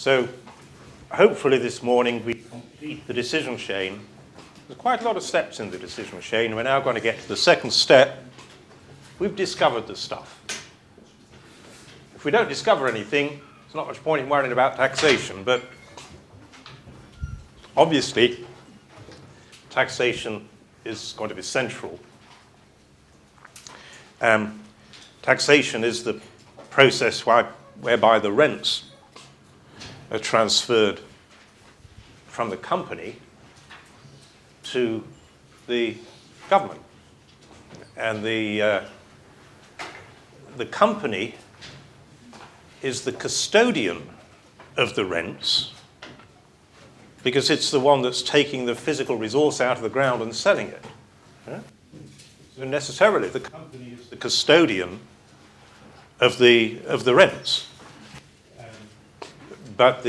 So hopefully this morning we complete the decision chain. There's quite a lot of steps in the decision chain. We're now going to get to the second step. We've discovered the stuff. If we don't discover anything, there's not much point in worrying about taxation, but obviously taxation is going to be central. Taxation is the process whereby the rents are transferred from the company to the government. And the company is the custodian of the rents because it's the one that's taking the physical resource out of the ground and selling it. Yeah? So necessarily the company is the custodian of the rents. But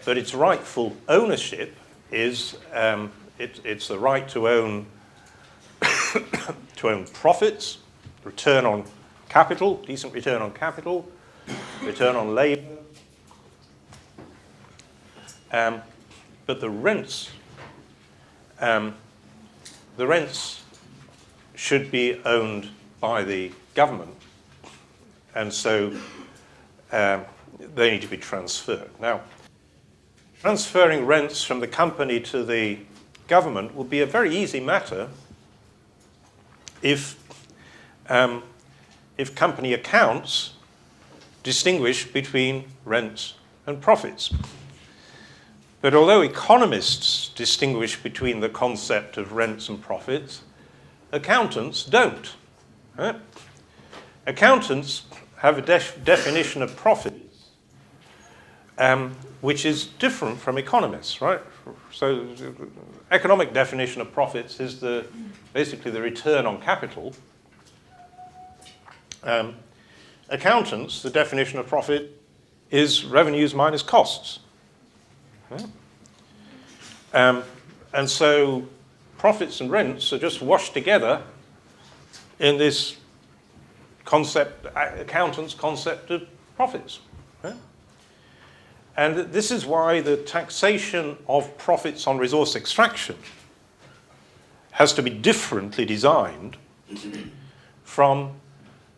its rightful ownership is it's the right to own profits, return on capital, decent return on capital, return on labour. But the rents should be owned by the government, and so they need to be transferred. Now, transferring rents from the company to the government would be a very easy matter if company accounts distinguish between rents and profits. But although economists distinguish between the concept of rents and profits, accountants don't. Right? Accountants have a definition of profits which is different from economists, right? So the economic definition of profits is basically the return on capital. Accountants, the definition of profit is revenues minus costs. Right? And so profits and rents are just washed together in this concept, accountants' concept of profits. Right? And this is why the taxation of profits on resource extraction has to be differently designed from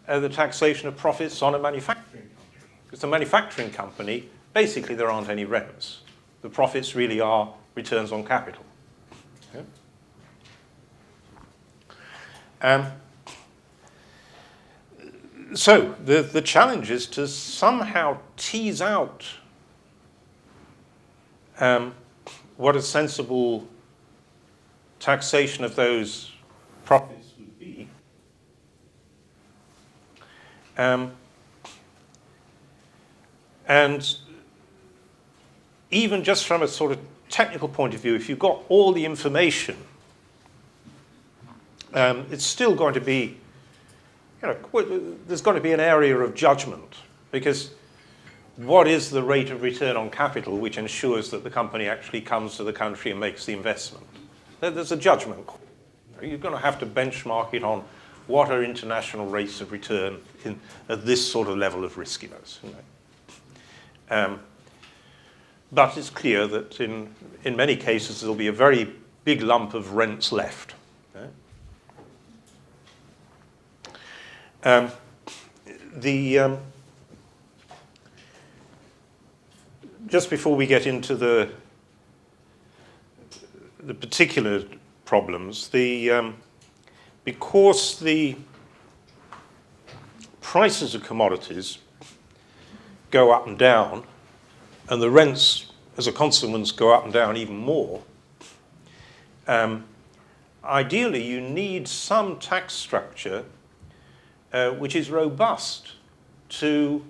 the taxation of profits on a manufacturing company. Because a manufacturing company, basically there aren't any rents. The profits really are returns on capital. Okay? So the challenge is to somehow tease out what a sensible taxation of those profits would be. And even just from a sort of technical point of view, if you've got all the information, it's still going to be, there's going to be an area of judgment, because what is the rate of return on capital which ensures that the company actually comes to the country and makes the investment? There's a judgment call. You're going to have to benchmark it on what are international rates of return at this sort of level of riskiness. But it's clear that in many cases there'll be a very big lump of rents left. Just before we get into the particular problems, because the prices of commodities go up and down, and the rents, as a consequence, go up and down even more, ideally you need some tax structure which is robust to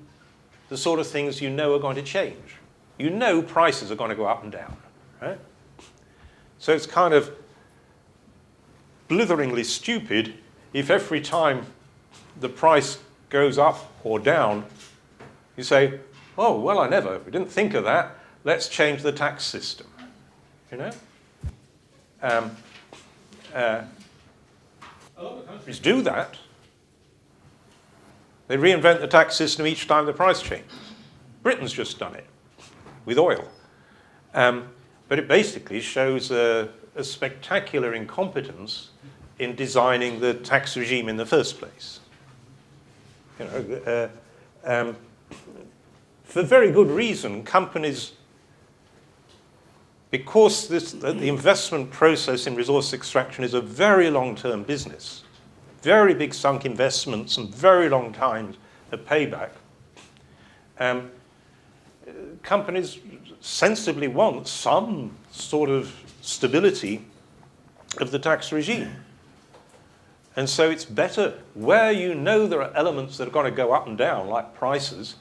the sort of things you know are going to change. You know prices are going to go up and down, right? So it's kind of blitheringly stupid if every time the price goes up or down, you say, oh, well, we didn't think of that. Let's change the tax system, A lot of countries do that. They reinvent the tax system each time the price changes. Britain's just done it with oil. But it basically shows a spectacular incompetence in designing the tax regime in the first place. You know, for very good reason, companies, because the investment process in resource extraction is a very long-term business, very big sunk investments and very long times of payback, companies sensibly want some sort of stability of the tax regime. And so it's better, where you know there are elements that are going to go up and down, like prices,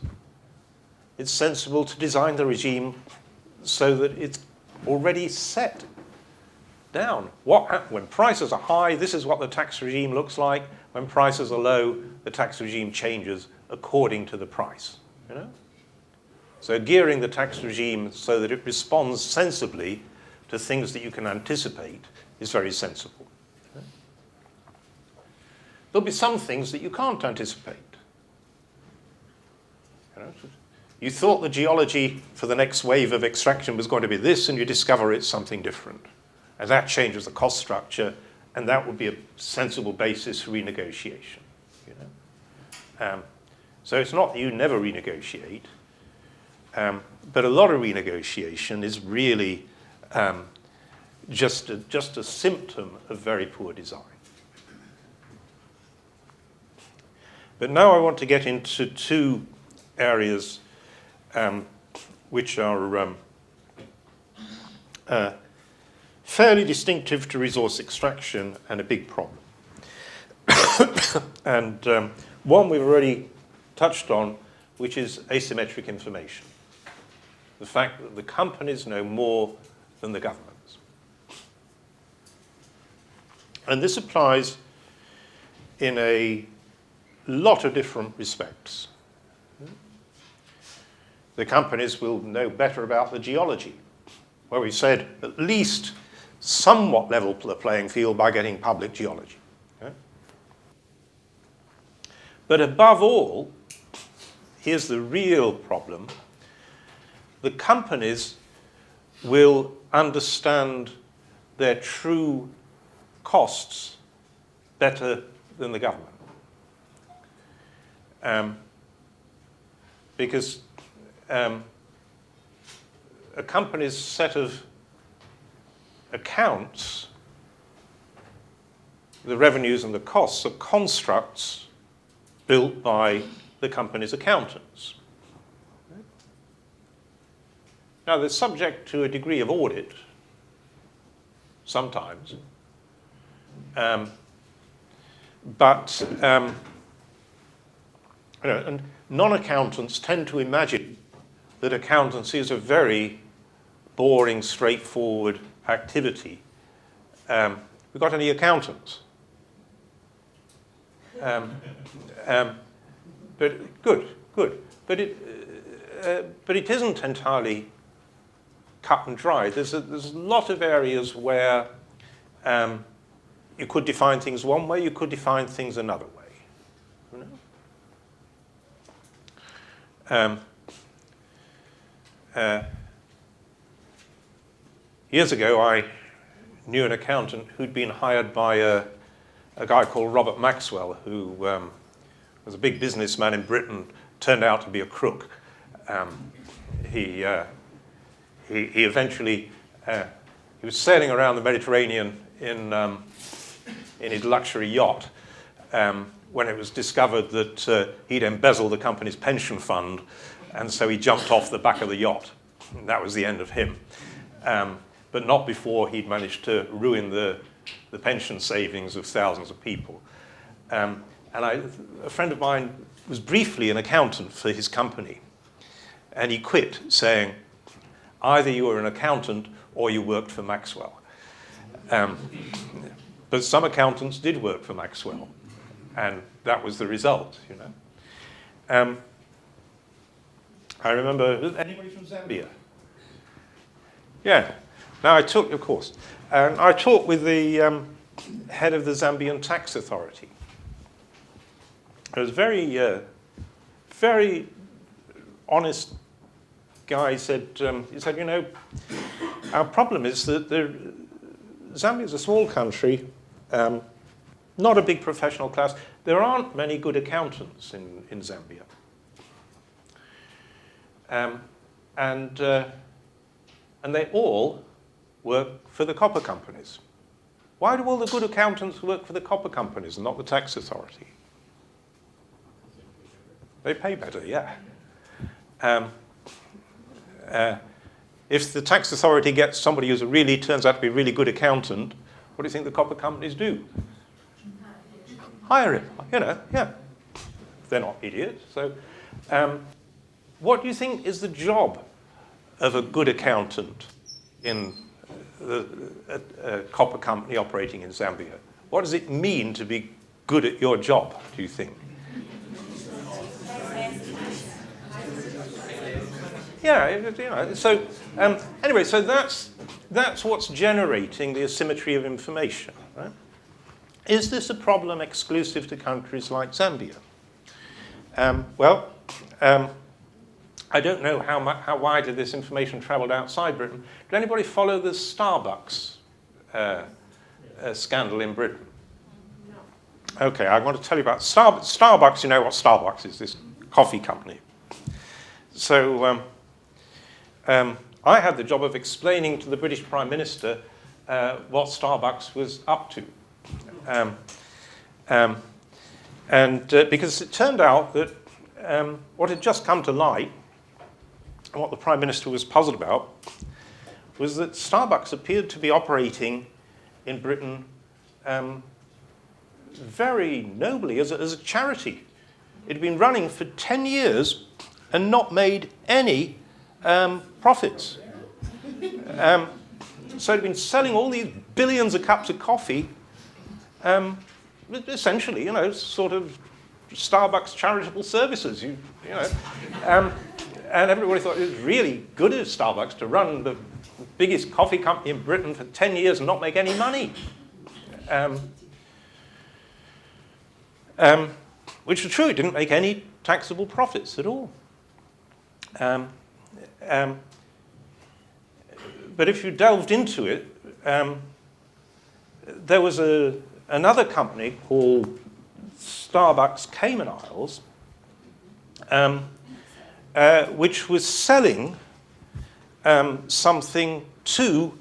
it's sensible to design the regime so that it's already set down. When prices are high, this is what the tax regime looks like. When prices are low, the tax regime changes according to the price. You know? So gearing the tax regime so that it responds sensibly to things that you can anticipate is very sensible. There'll be some things that you can't anticipate. You know, you thought the geology for the next wave of extraction was going to be this, and you discover it's something different. And that changes the cost structure, and that would be a sensible basis for renegotiation. You know? So it's not that you never renegotiate, but a lot of renegotiation is really just a symptom of very poor design. But now I want to get into two areas which are fairly distinctive to resource extraction and a big problem. And one we've already touched on, which is asymmetric information. The fact that the companies know more than the governments. And this applies in a lot of different respects. The companies will know better about the geology, where we said at least somewhat level the playing field by getting public geology. Okay? But above all, here's the real problem. The companies will understand their true costs better than the government. Because a company's set of accounts, the revenues and the costs, are constructs built by the company's accountants. Now, they're subject to a degree of audit sometimes, but and non-accountants tend to imagine that accountancy is a very boring, straightforward activity. We've got any accountants? But good. But it isn't entirely cut and dry. There's a lot of areas where you could define things one way, you could define things another way. You know? Years ago, I knew an accountant who'd been hired by a guy called Robert Maxwell, who was a big businessman in Britain, turned out to be a crook. He eventually he was sailing around the Mediterranean in his luxury yacht when it was discovered that he'd embezzled the company's pension fund, and so he jumped off the back of the yacht. And that was the end of him. But not before he'd managed to ruin the pension savings of thousands of people. And a friend of mine was briefly an accountant for his company, and he quit, saying, either you were an accountant or you worked for Maxwell. But some accountants did work for Maxwell, and that was the result, you know. I remember, anybody from Zambia? Yeah. Now I took, of course, and I talked with the head of the Zambian tax authority. It was very honest guy said, he said, you know, our problem is that Zambia is a small country, not a big professional class. There aren't many good accountants in Zambia. And they all work for the copper companies. Why do all the good accountants work for the copper companies and not the tax authority? They pay better, yeah. If the tax authority gets somebody who really turns out to be a really good accountant, what do you think the copper companies do? Hire him, you know, yeah. They're not idiots. So what do you think is the job of a good accountant in a copper company operating in Zambia? What does it mean to be good at your job, do you think? Yeah, you know, so anyway, so that's what's generating the asymmetry of information, right? Is this a problem exclusive to countries like Zambia? I don't know how widely this information traveled outside Britain. Did anybody follow the Starbucks scandal in Britain? No. Okay, I want to tell you about Starbucks. You know what Starbucks is, this coffee company. So I had the job of explaining to the British Prime Minister what Starbucks was up to. Because it turned out that what had just come to light, and what the Prime Minister was puzzled about, was that Starbucks appeared to be operating in Britain very nobly as a charity. It had been running for 10 years and not made any profits. So it had been selling all these billions of cups of coffee, essentially, you know, sort of Starbucks charitable services, you know. And everybody thought it was really good of Starbucks to run the biggest coffee company in Britain for 10 years and not make any money. Which was true, it didn't make any taxable profits at all. But if you delved into it, there was another company called Starbucks Cayman Isles, which was selling something to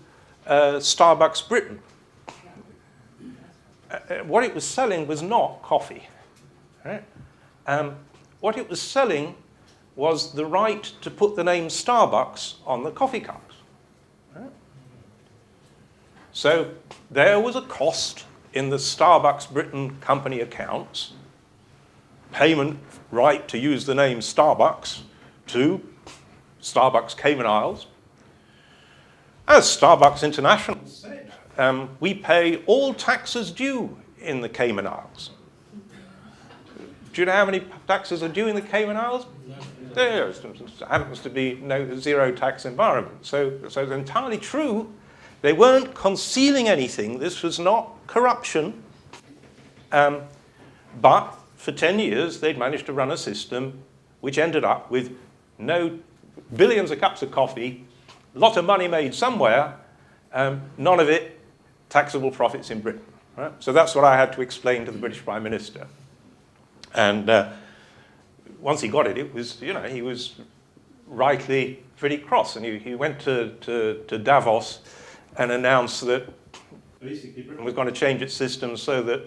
Starbucks Britain. What it was selling was not coffee. Right? What it was selling was the right to put the name Starbucks on the coffee cups. Right? So there was a cost in the Starbucks Britain company accounts, payment right to use the name Starbucks to Starbucks Cayman Isles. As Starbucks International said, we pay all taxes due in the Cayman Isles. Do you know how many taxes are due in the Cayman Isles? There happens to be no zero tax environment. So it's entirely true. They weren't concealing anything. This was not corruption. But for 10 years, they'd managed to run a system which ended up with no billions of cups of coffee, a lot of money made somewhere, none of it taxable profits in Britain. Right? So that's what I had to explain to the British Prime Minister. And once he got it, it was, you know, he was rightly pretty cross. And he went to Davos and announced that basically Britain was going to change its system so that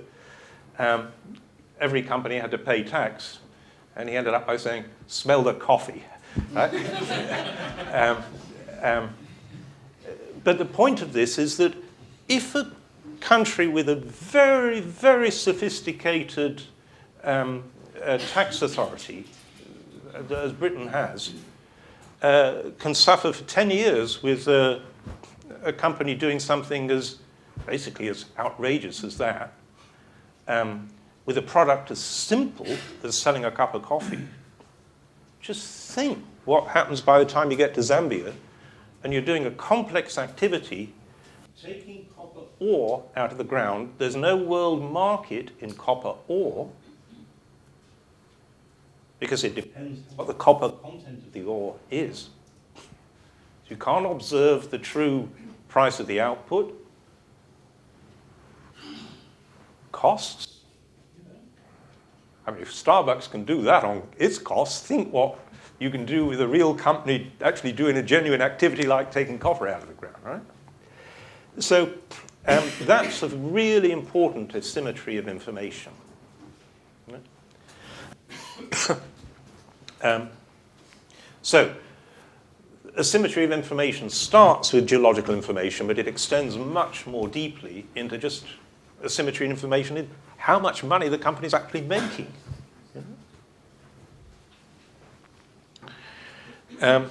every company had to pay tax. And he ended up by saying, smell the coffee. Right? But the point of this is that if a country with a very, very sophisticated tax authority, as Britain has, can suffer for 10 years with a company doing something as basically as outrageous as that, with a product as simple as selling a cup of coffee, just think what happens by the time you get to Zambia and you're doing a complex activity, taking copper ore out of the ground. There's no world market in copper ore because it depends on what the copper content of the ore is. You can't observe the true price of the output. Costs. I mean, if Starbucks can do that on its costs, think what you can do with a real company actually doing a genuine activity like taking copper out of the ground, right? So that's a really important asymmetry of information. So asymmetry of information starts with geological information, but it extends much more deeply into just asymmetry in information in how much money the company is actually making. And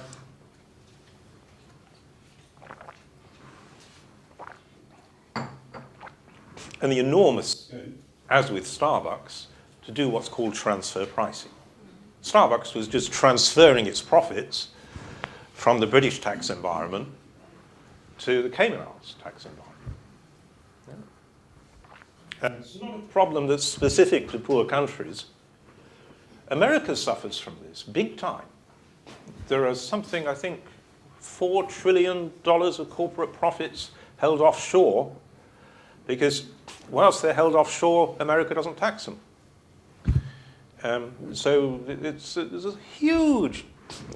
the enormous, as with Starbucks, to do what's called transfer pricing. Starbucks was just transferring its profits from the British tax environment to the Cayman Islands tax environment. And it's not a problem that's specific to poor countries. America suffers from this big time. There are something, I think, $4 trillion of corporate profits held offshore because whilst they're held offshore, America doesn't tax them. So there's a huge,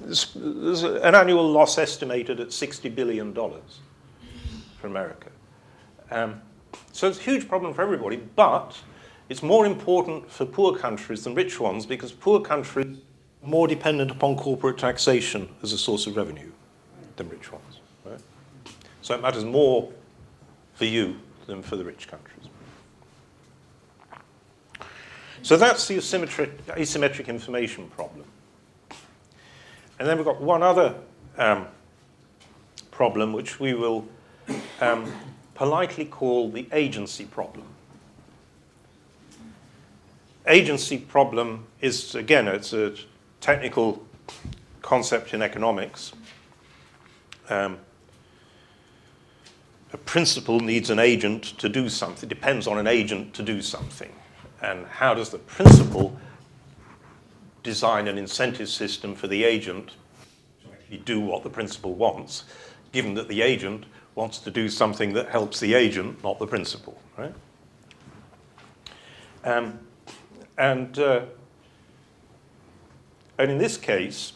there's an annual loss estimated at $60 billion for America. So it's a huge problem for everybody, but it's more important for poor countries than rich ones because poor countries are more dependent upon corporate taxation as a source of revenue than rich ones. Right? So it matters more for you than for the rich countries. So that's the asymmetric information problem. And then we've got one other problem, which we will politely call the agency problem. Agency problem is, again, it's a technical concept in economics. A principal needs an agent to do something, depends on an agent to do something. And how does the principal design an incentive system for the agent to actually do what the principal wants, given that the agent wants to do something that helps the agent, not the principal, right? And in this case,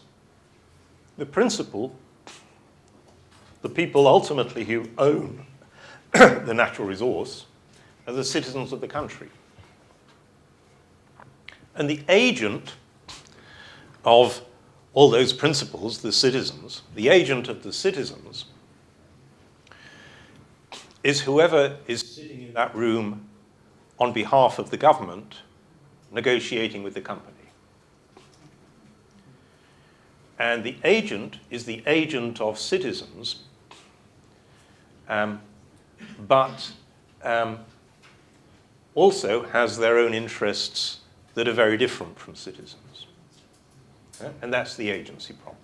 the principal, the people ultimately who own the natural resource, are the citizens of the country. And the agent of all those principles, the citizens, the agent of the citizens, is whoever is sitting in that room on behalf of the government negotiating with the company. And the agent is the agent of citizens, but also has their own interests that are very different from citizens. And that's the agency problem.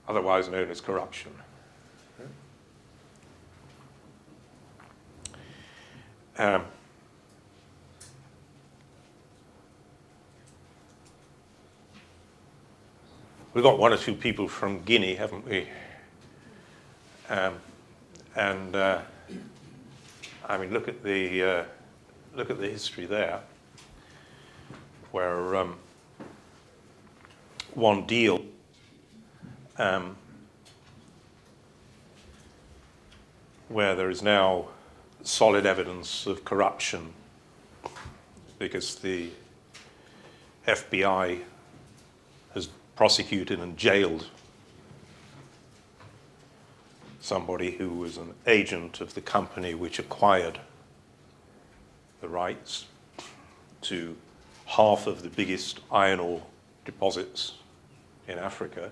Otherwise known as corruption. We've got one or two people from Guinea, haven't we? I mean, look at the history there, where one deal where there is now solid evidence of corruption because the FBI has prosecuted and jailed somebody who was an agent of the company which acquired the rights to half of the biggest iron ore deposits in Africa.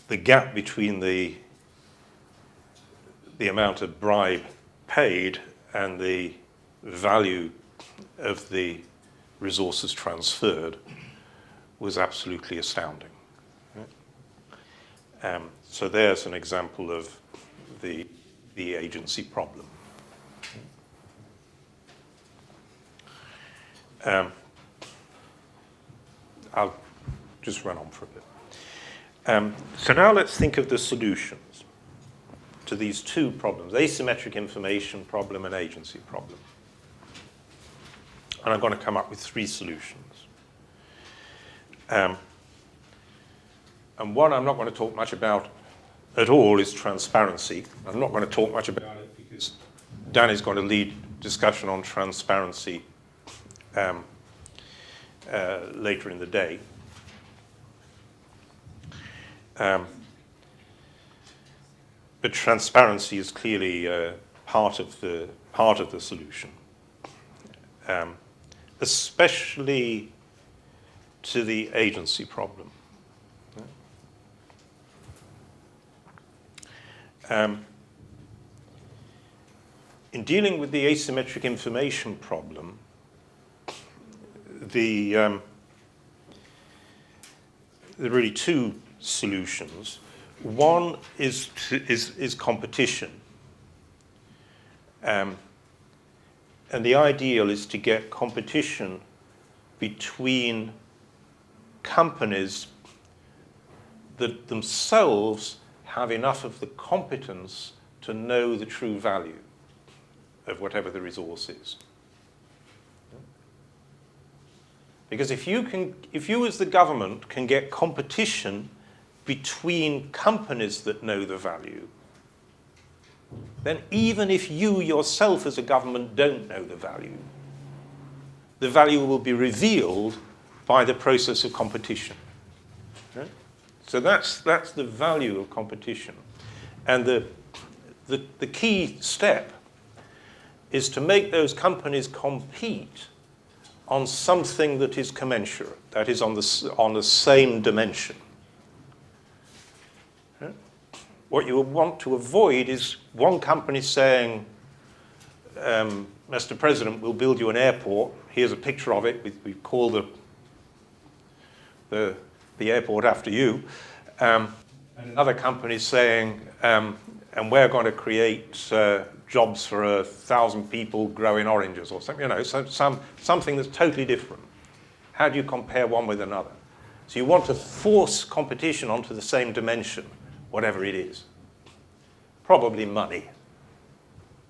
The gap between the amount of bribe paid and the value of the resources transferred was absolutely astounding. So there's an example of the the agency problem. I'll just run on for a bit. So now let's think of the solutions to these two problems, asymmetric information problem and agency problem. And I'm going to come up with three solutions. And one I'm not going to talk much about at all is transparency. I'm not going to talk much about it because Danny's going to lead discussion on transparency later in the day. But transparency is clearly part of the solution, especially to the agency problem. In dealing with the asymmetric information problem, there are really two solutions. One is competition. And the ideal is to get competition between companies that themselves have enough of the competence to know the true value of whatever the resource is. Because if you as the government can get competition between companies that know the value, then even if you yourself as a government don't know the value will be revealed by the process of competition. Okay? So that's the value of competition. And the key step is to make those companies compete on something that is commensurate, that is on the same dimension. Okay? What you want to avoid is one company saying, Mr. President, we'll build you an airport. Here's a picture of it. We call the airport after you. And another company saying, and we're going to create jobs for 1,000 people growing oranges or something, something that's totally different. How do you compare one with another? So you want to force competition onto the same dimension, whatever it is. Probably money.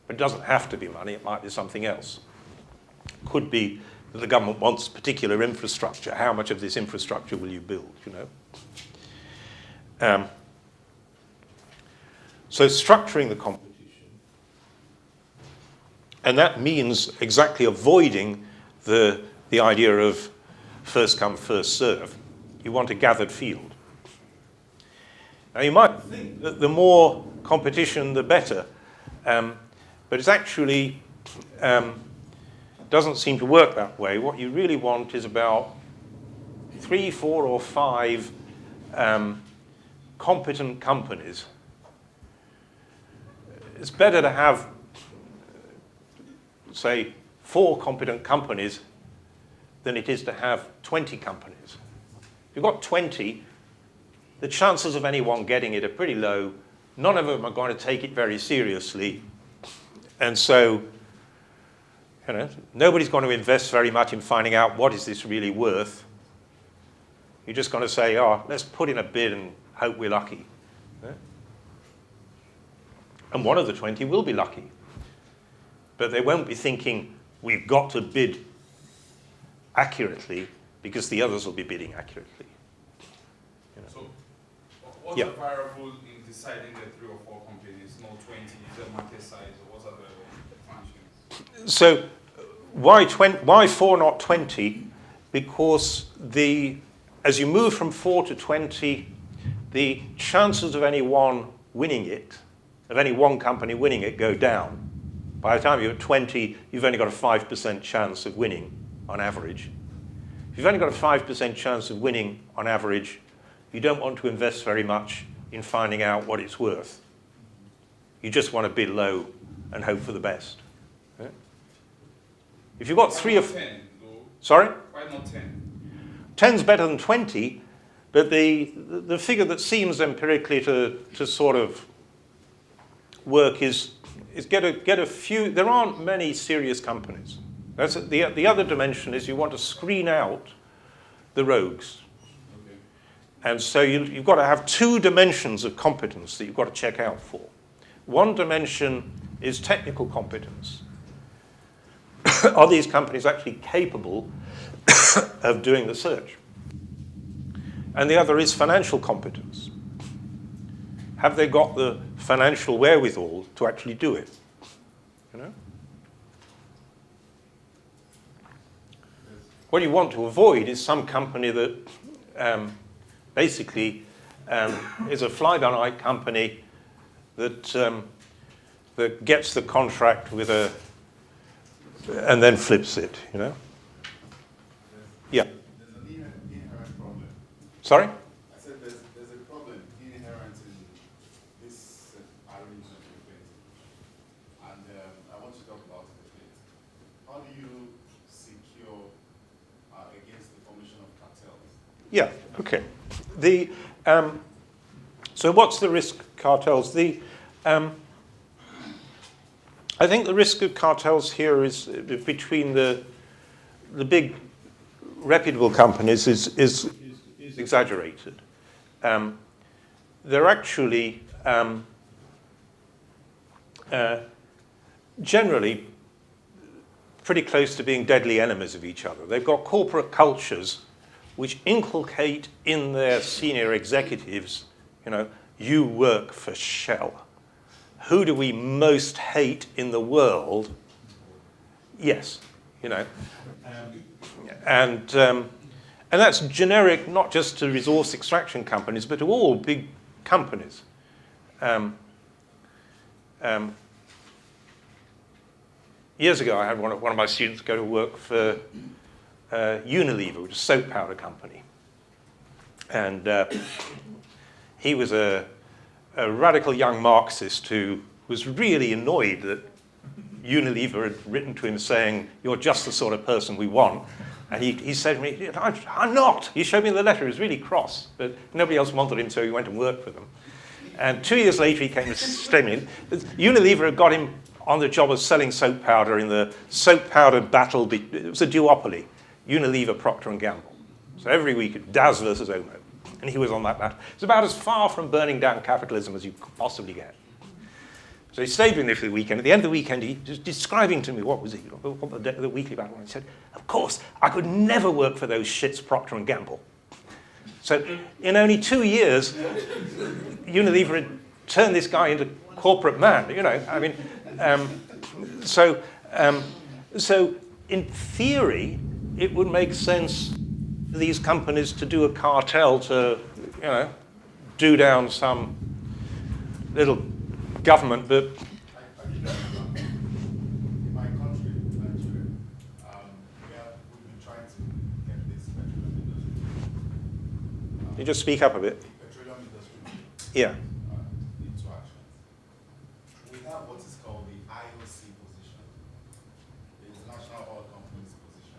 But it doesn't have to be money, it might be something else. It could be that the government wants particular infrastructure. How much of this infrastructure will you build, So structuring the competition, and that means exactly avoiding the idea of first come, first serve. You want a gathered field. Now you might think that the more competition, the better, but it's actually doesn't seem to work that way. What you really want is about 3, 4, or 5 competent companies. It's better to have, say, 4 competent companies than it is to have 20 companies. If you've got 20, the chances of anyone getting it are pretty low. None of them are going to take it very seriously. And so, nobody's going to invest very much in finding out what is this really worth. You're just going to say, let's put in a bid and hope we're lucky. Yeah? And one of the 20 will be lucky. But they won't be thinking, we've got to bid accurately because the others will be bidding accurately. So what's the variable in deciding the 3 or 4 companies, not 20? Is the market size, or what are the functions? So why 4, not 20? Because as you move from 4 to 20, the chances of any one winning it, of any one company winning it, go down. By the time you're at 20, you've only got a 5% chance of winning on average. If you've only got a 5% chance of winning on average, you don't want to invest very much in finding out what it's worth. You just want to bid low and hope for the best. Yeah? If you've got 3 or 4... Sorry? Why not 10? 10's better than 20, but the figure that seems empirically to sort of work is get a few. There aren't many serious companies. That's the other dimension is you want to screen out the rogues. Okay. And so you've got to have two dimensions of competence that you've got to check out for. One dimension is technical competence. Are these companies actually capable of doing the search? And the other is financial competence. Have they got the financial wherewithal to actually do it? You know? What you want to avoid is some company that basically is a fly-by-night company that gets the contract with and then flips it, you know? Yeah. There's an inherent problem. Sorry? I said there's a problem inherent in this arrangement with it. And I want to talk about it a bit. How do you secure against the formation of cartels? Yeah, okay. So what's the risk of cartels? I think the risk of cartels here is between the big reputable companies is exaggerated. They're actually generally pretty close to being deadly enemies of each other. They've got corporate cultures which inculcate in their senior executives, you know, you work for Shell. Who do we most hate in the world? Yes, you know. And that's generic not just to resource extraction companies, but to all big companies. Years ago, I had one of my students go to work for Unilever, which is a soap powder company. And he was a radical young Marxist who was really annoyed that Unilever had written to him saying, you're just the sort of person we want. And he said to me, I'm not. He showed me the letter. He was really cross, but nobody else wanted him, so he went and worked for them. And 2 years later, he came to stay me. Unilever had got him on the job of selling soap powder in the soap powder battle. It was a duopoly, Unilever, Procter & Gamble. So every week, Daz versus Omo. And he was on that battle. It's about as far from burning down capitalism as you could possibly get. So he stayed with me for the weekend. At the end of the weekend, he was describing to me what the weekly battle was. He said, of course, I could never work for those shits, Procter & Gamble. So in only 2 years, Unilever had turned this guy into corporate man, you know. I mean, so in theory, it would make sense for these companies to do a cartel to, you know, do down some little government that. In my country, Nigeria, we've been trying to get this petroleum industry. You just speak up a bit. Petroleum industry. Yeah. Into action. We have what is called the IOC position, the International Oil Company's position,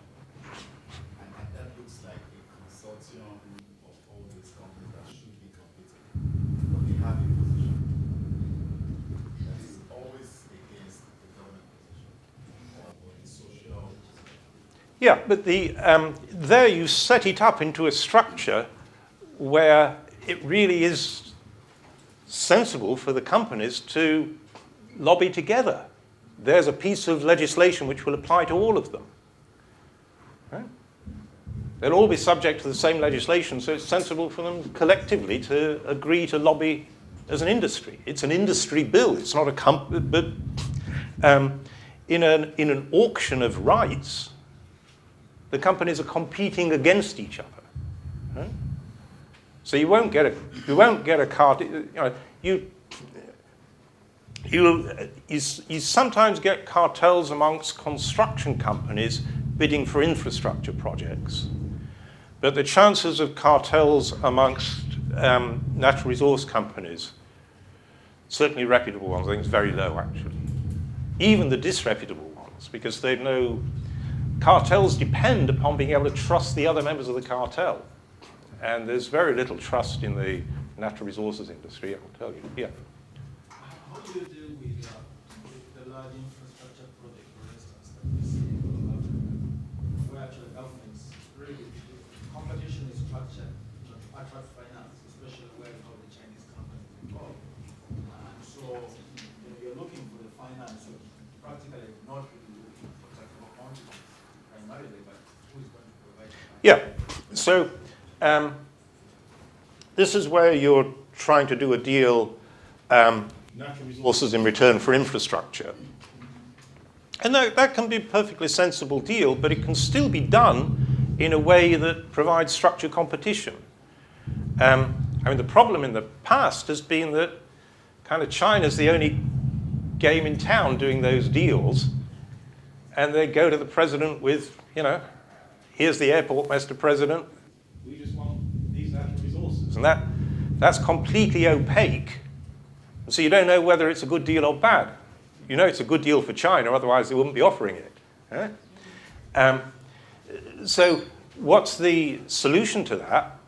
and that looks like a consortium of all these companies that should be competing, but they have a position that is always against the government position or the social. Yeah, but there you set it up into a structure where it really is sensible for the companies to lobby together. There's a piece of legislation which will apply to all of them. Right? They'll all be subject to the same legislation, so it's sensible for them collectively to agree to lobby as an industry. It's an industry bill. It's not a company, but in an auction of rights, the companies are competing against each other. Right? So you won't get a card. You sometimes get cartels amongst construction companies bidding for infrastructure projects, but the chances of cartels amongst natural resource companies, certainly reputable ones, I think is very low actually. Even the disreputable ones, because they know cartels depend upon being able to trust the other members of the cartel. And there's very little trust in the natural resources industry, I will tell you. Yeah. how do you deal with the large infrastructure project, for instance, that we see in all of Africa, where actually governments really, competition is structured to attract finance, especially where you have the Chinese companies involved. And so you're looking for the finance, so practically not really looking for technical quantities primarily, but who is going to provide the finance? Yeah. So this is where you're trying to do a deal, natural resources in return for infrastructure. And that can be a perfectly sensible deal, but it can still be done in a way that provides structured competition. I mean, the problem in the past has been that kind of China's the only game in town doing those deals, and they go to the president with, you know, here's the airport, Mr. President. We just want these natural resources. And that's completely opaque. And so you don't know whether it's a good deal or bad. You know it's a good deal for China, otherwise they wouldn't be offering it. So what's the solution to that?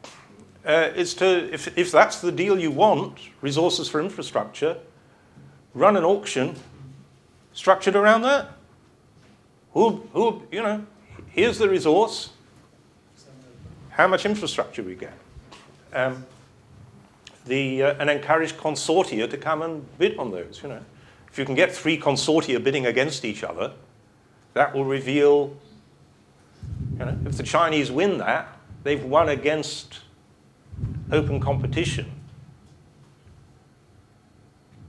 Is to, if that's the deal you want, resources for infrastructure, run an auction structured around that. Who, you know, here's the resource, how much infrastructure we get. And encourage consortia to come and bid on those, you know. If you can get 3 consortia bidding against each other, that will reveal, you know, if the Chinese win that, they've won against open competition.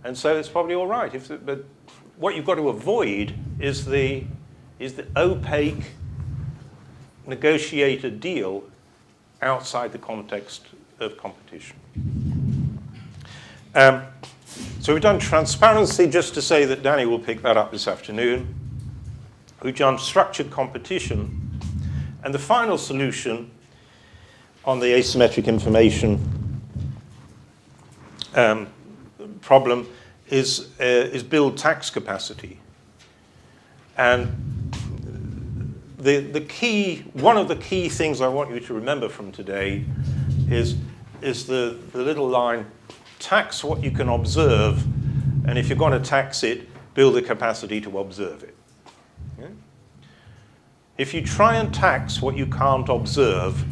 And so it's probably all right. But what you've got to avoid is the opaque negotiated deal outside the context of competition. So we've done transparency, just to say that Danny will pick that up this afternoon. We've done structured competition. And the final solution on the asymmetric information problem is build tax capacity. And one of the key things I want you to remember from today is the little line, tax what you can observe, and if you're going to tax it, build the capacity to observe it. Okay? If you try and tax what you can't observe,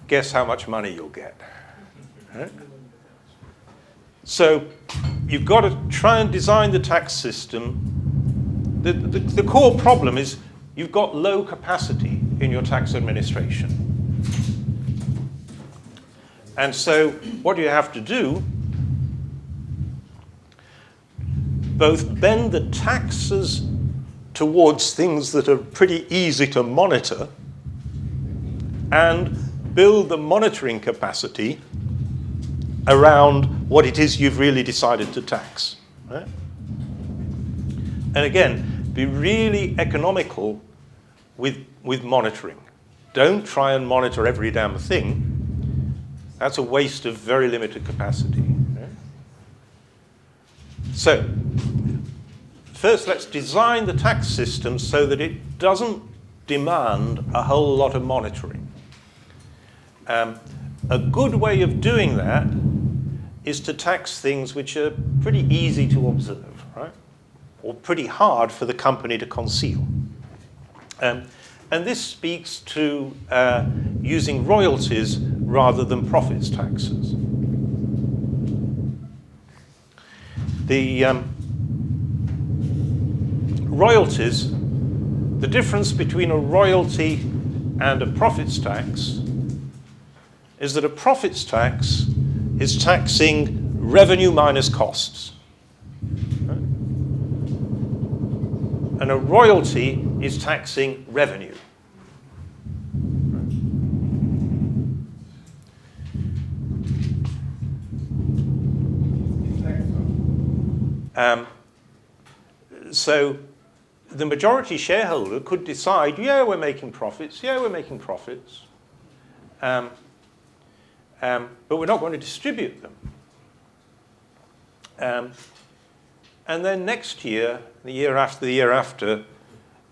guess how much money you'll get. Right? So you've got to try and design the tax system. The core problem is you've got low capacity in your tax administration. And so what you have to do, both bend the taxes towards things that are pretty easy to monitor and build the monitoring capacity around what it is you've really decided to tax. Right? And again, be really economical with monitoring. Don't try and monitor every damn thing. That's a waste of very limited capacity. Right? So, first let's design the tax system so that it doesn't demand a whole lot of monitoring. A good way of doing that is to tax things which are pretty easy to observe, right? Or pretty hard for the company to conceal. And this speaks to using royalties rather than profits taxes. The royalties, the difference between a royalty and a profits tax is that a profits tax is taxing revenue minus costs. Right? And a royalty is taxing revenue. So the majority shareholder could decide, yeah, we're making profits, but we're not going to distribute them. And then next year, the year after,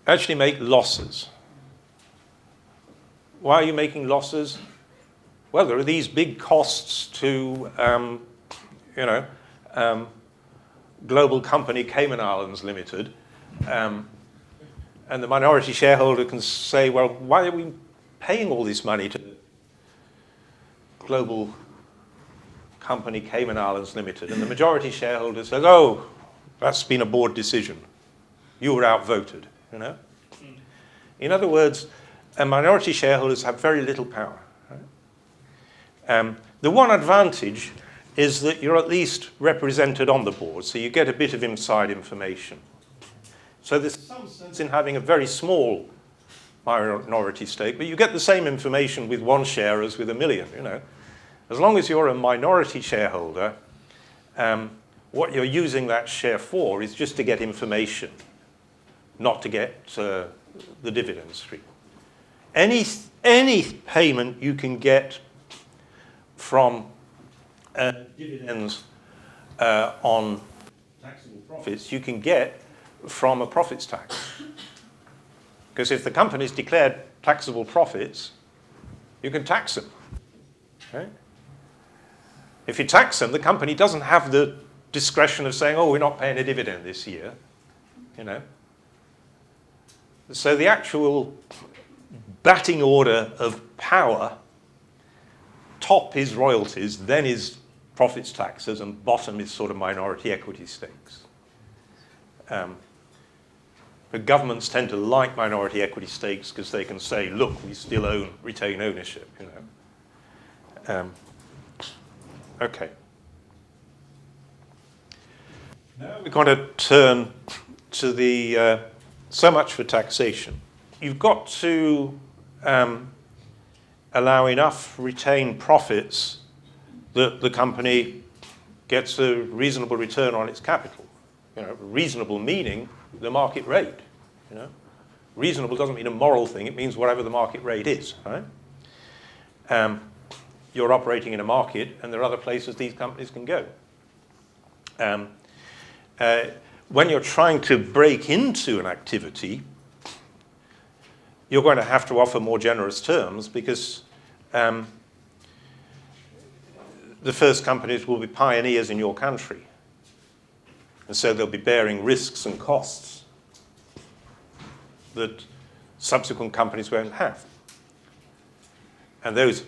actually make losses. Why are you making losses? Well, there are these big costs to, global company Cayman Islands Limited, and the minority shareholder can say, well, why are we paying all this money to the global company Cayman Islands Limited? And the majority shareholder says, oh, that's been a board decision. You were outvoted, you know? In other words, minority shareholders have very little power. Right? The one advantage is that you're at least represented on the board, so you get a bit of inside information. So there's some sense in having a very small minority stake, but you get the same information with one share as with a million, you know. As long as you're a minority shareholder, what you're using that share for is just to get information, not to get the dividend stream. Any payment you can get from dividends on taxable profits, you can get from a profits tax. Because if the company's declared taxable profits, you can tax them. Right? If you tax them, the company doesn't have the discretion of saying, oh, we're not paying a dividend this year. You know? So the actual batting order of power, top is royalties, then is profits taxes, and bottom is sort of minority equity stakes. But governments tend to like minority equity stakes because they can say, look, we still retain ownership, you know. Okay. Now we're going to turn to the, so much for taxation. You've got to allow enough retained profits that the company gets a reasonable return on its capital. You know, reasonable meaning the market rate. You know, reasonable doesn't mean a moral thing; it means whatever the market rate is. Right? You're operating in a market, and there are other places these companies can go. When you're trying to break into an activity, you're going to have to offer more generous terms because the first companies will be pioneers in your country. And so they'll be bearing risks and costs that subsequent companies won't have. And those,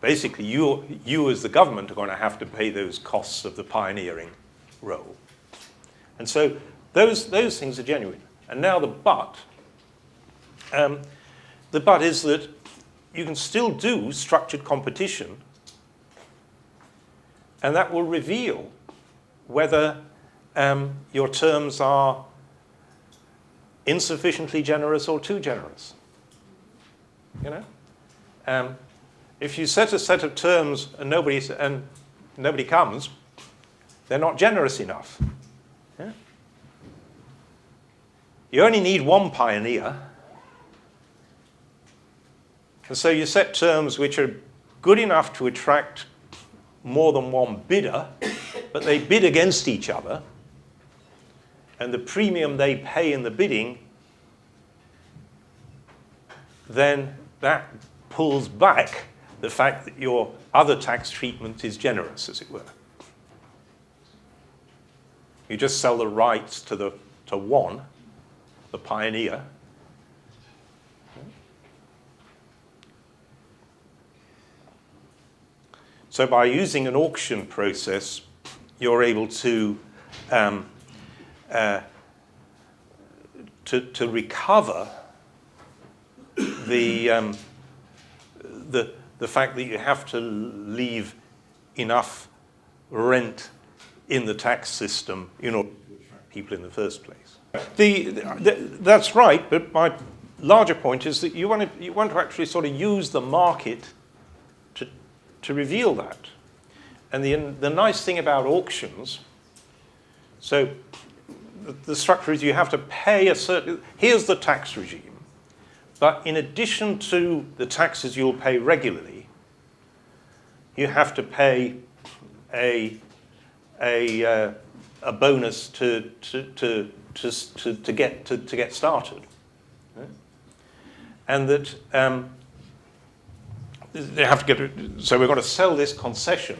basically, you as the government are going to have to pay those costs of the pioneering role. And so those things are genuine. And now the but. The but is that you can still do structured competition, and that will reveal whether your terms are insufficiently generous or too generous. You know, if you set a set of terms and nobody comes, they're not generous enough. Yeah? You only need one pioneer, and so you set terms which are good enough to attract more than one bidder, but they bid against each other, and the premium they pay in the bidding, then that pulls back the fact that your other tax treatment is generous, as it were. You just sell the rights to one, the pioneer. So by using an auction process, you're able to recover the fact that you have to leave enough rent in the tax system in order to attract people in the first place. That's right, but my larger point is that you want to actually sort of use the market to reveal that. And the nice thing about auctions, so the structure is you have to pay a certain, here's the tax regime, but in addition to the taxes you'll pay regularly, you have to pay a bonus to get started. And that they have to get, so we're going to sell this concession.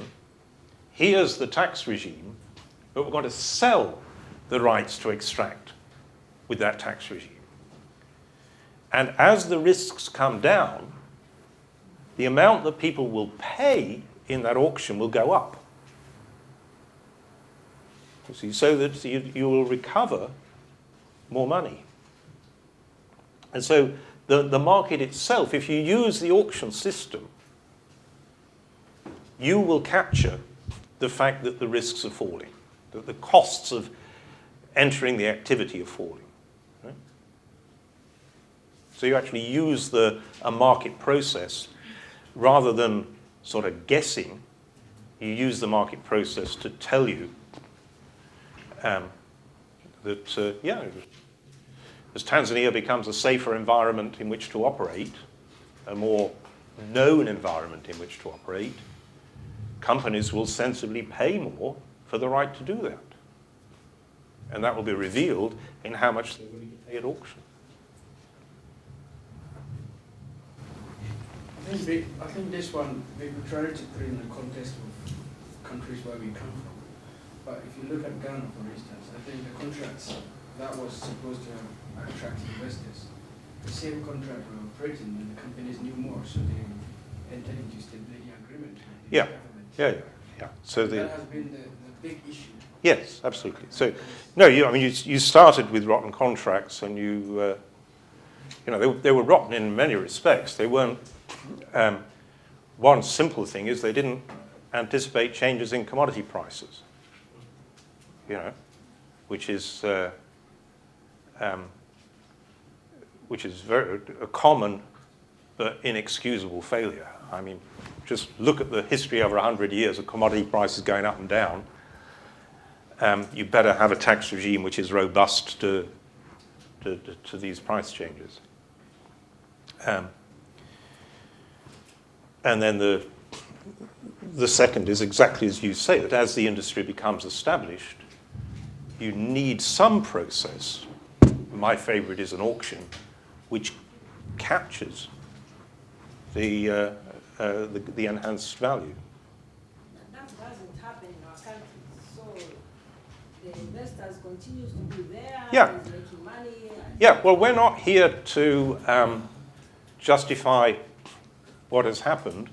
Here's the tax regime, but we're going to sell the rights to extract with that tax regime. And as the risks come down, the amount that people will pay in that auction will go up. You see, so that you will recover more money. And so the market itself, if you use the auction system, you will capture the fact that the risks are falling, that the costs of entering the activity are falling. Right? So you actually use a market process rather than sort of guessing. You use the market process to tell you that, yeah, as Tanzania becomes a safer environment in which to operate, a more known environment in which to operate, companies will sensibly pay more for the right to do that. And that will be revealed in how much they're willing to pay at auction. I think this one, we try to put in the context of countries where we come from. But if you look at Ghana, for instance, I think the contracts that was supposed to attract investors, the same contract were operating and the companies knew more, so they entered into stability agreement with the government. Yeah. So that has been the big issue. Yes, absolutely. So, no, you started with rotten contracts, and they were rotten in many respects. They weren't. One simple thing is they didn't anticipate changes in commodity prices. Which is very a common but inexcusable failure. I mean, just look at the history over 100 years of commodity prices going up and down. You better have a tax regime which is robust to these price changes. And then the second is exactly as you say, that as the industry becomes established, you need some process. My favorite is an auction, which captures the enhanced value. That doesn't happen in our country. So the investors continues to be there, Yeah. is making money. Yeah, well, we're not here to justify what has happened.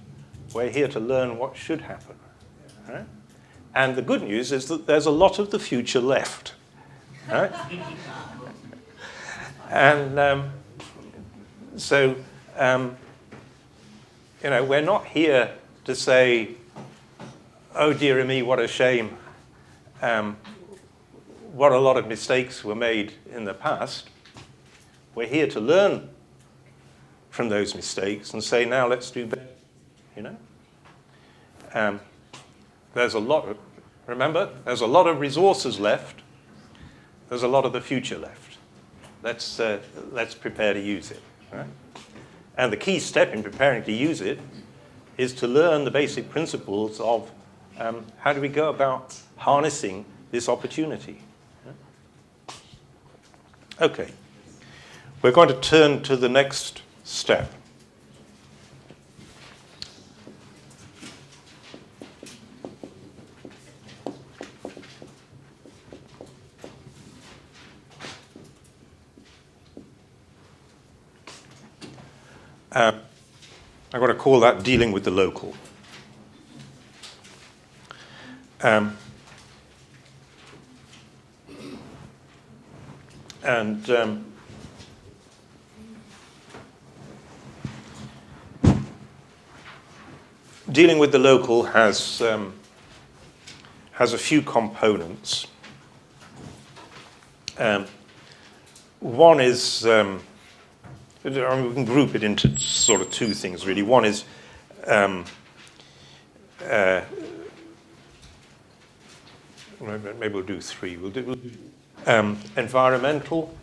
We're here to learn what should happen. Right? And the good news is that there's a lot of the future left. Right? And so, we're not here to say, oh, dear me, what a shame. What a lot of mistakes were made in the past. We're here to learn from those mistakes and say, now let's do better. There's a lot of, remember, there's a lot of resources left. There's a lot of the future left. Let's prepare to use it. Right? And the key step in preparing to use it is to learn the basic principles of how do we go about harnessing this opportunity. Okay. We're going to turn to the next step. I'm going to call that dealing with the local. Dealing with the local has a few components. One is we can group it into sort of two things, really. One is maybe we'll do three. We'll do environmental,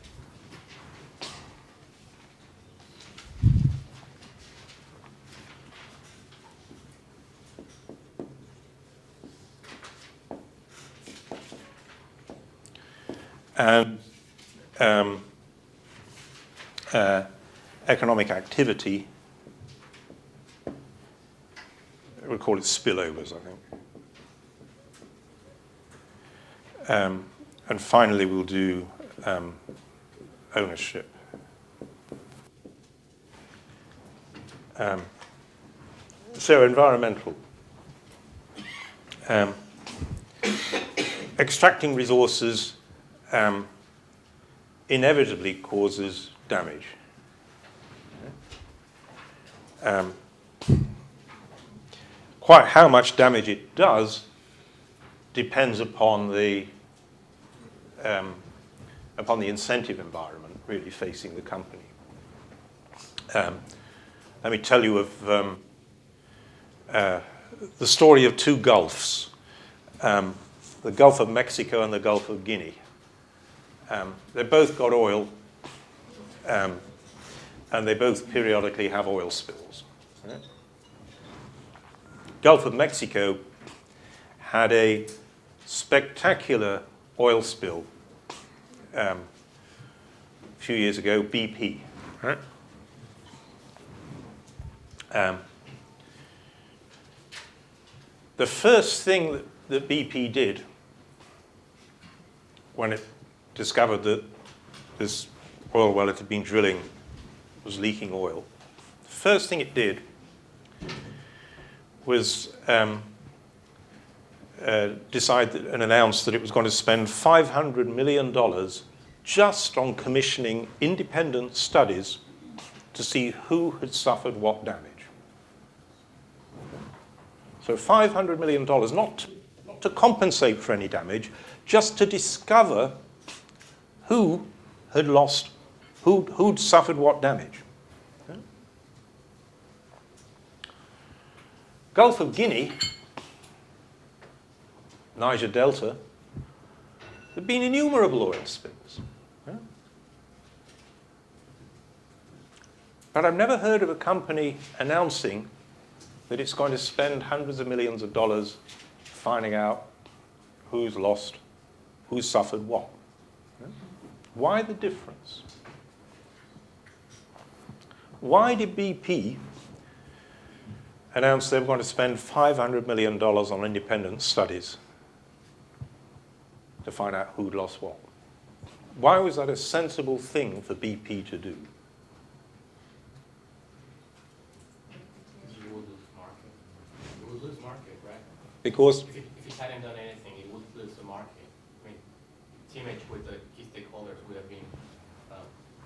and economic activity. We'll call it spillovers, I think. And finally, we'll do ownership. So environmental. Extracting resources inevitably causes damage. Quite how much damage it does depends upon the incentive environment really facing the company. Let me tell you of the story of two gulfs, the Gulf of Mexico and the Gulf of Guinea. They both got oil, and they both periodically have oil spills. Right? Gulf of Mexico had a spectacular oil spill a few years ago, BP. Right? The first thing that BP did when it discovered that this oil well it had been drilling was leaking oil, the first thing it did was decide and announce that it was going to spend $500 million just on commissioning independent studies to see who had suffered what damage. So $500 million, not to compensate for any damage, just to discover who had lost, who'd suffered what damage. Okay. Gulf of Guinea, Niger Delta, there have been innumerable oil spills. Okay. But I've never heard of a company announcing that it's going to spend hundreds of millions of dollars finding out who's lost, who's suffered what. Why the difference? Why did BP announce they were going to spend $500 million on independent studies to find out who'd lost what? Why was that a sensible thing for BP to do? Market, right? Because if it hadn't done anything, it would lose the market. I mean, its image with the key stakeholders would have been.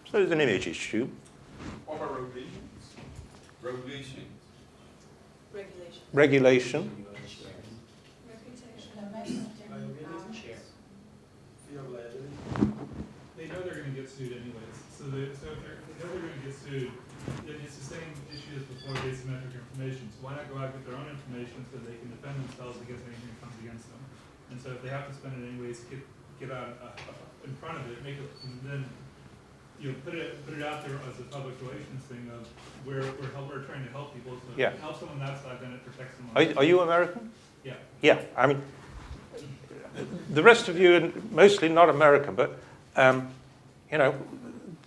So there's an image issue. What about regulations? Regulations. Regulation. They know they're going to get sued anyways. So if they know they're going to get sued, then it's the same issue as before with asymmetric information. So why not go out and get their own information so they can defend themselves against anything that comes against them? And so if they have to spend it anyways, get out in front of it, make it, and then put it out there as a public relations thing of we're trying to help people. So Yeah. help someone that side, then it protects them. Are you American? Yeah. Yeah. I mean, the rest of you are mostly not American, but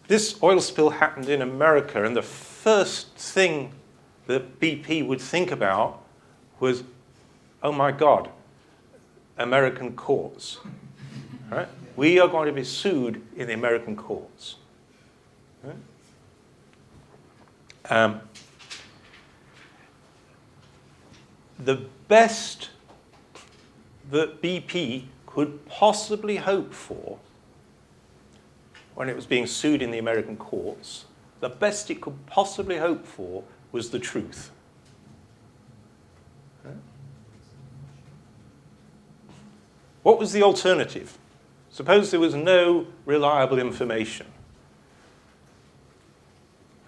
this oil spill happened in America, and the first thing that BP would think about was, oh my God, American courts. Right? We are going to be sued in the American courts. Right? The best that BP could possibly hope for when it was being sued in the American courts, the best it could possibly hope for was the truth. Right? What was the alternative? Suppose there was no reliable information.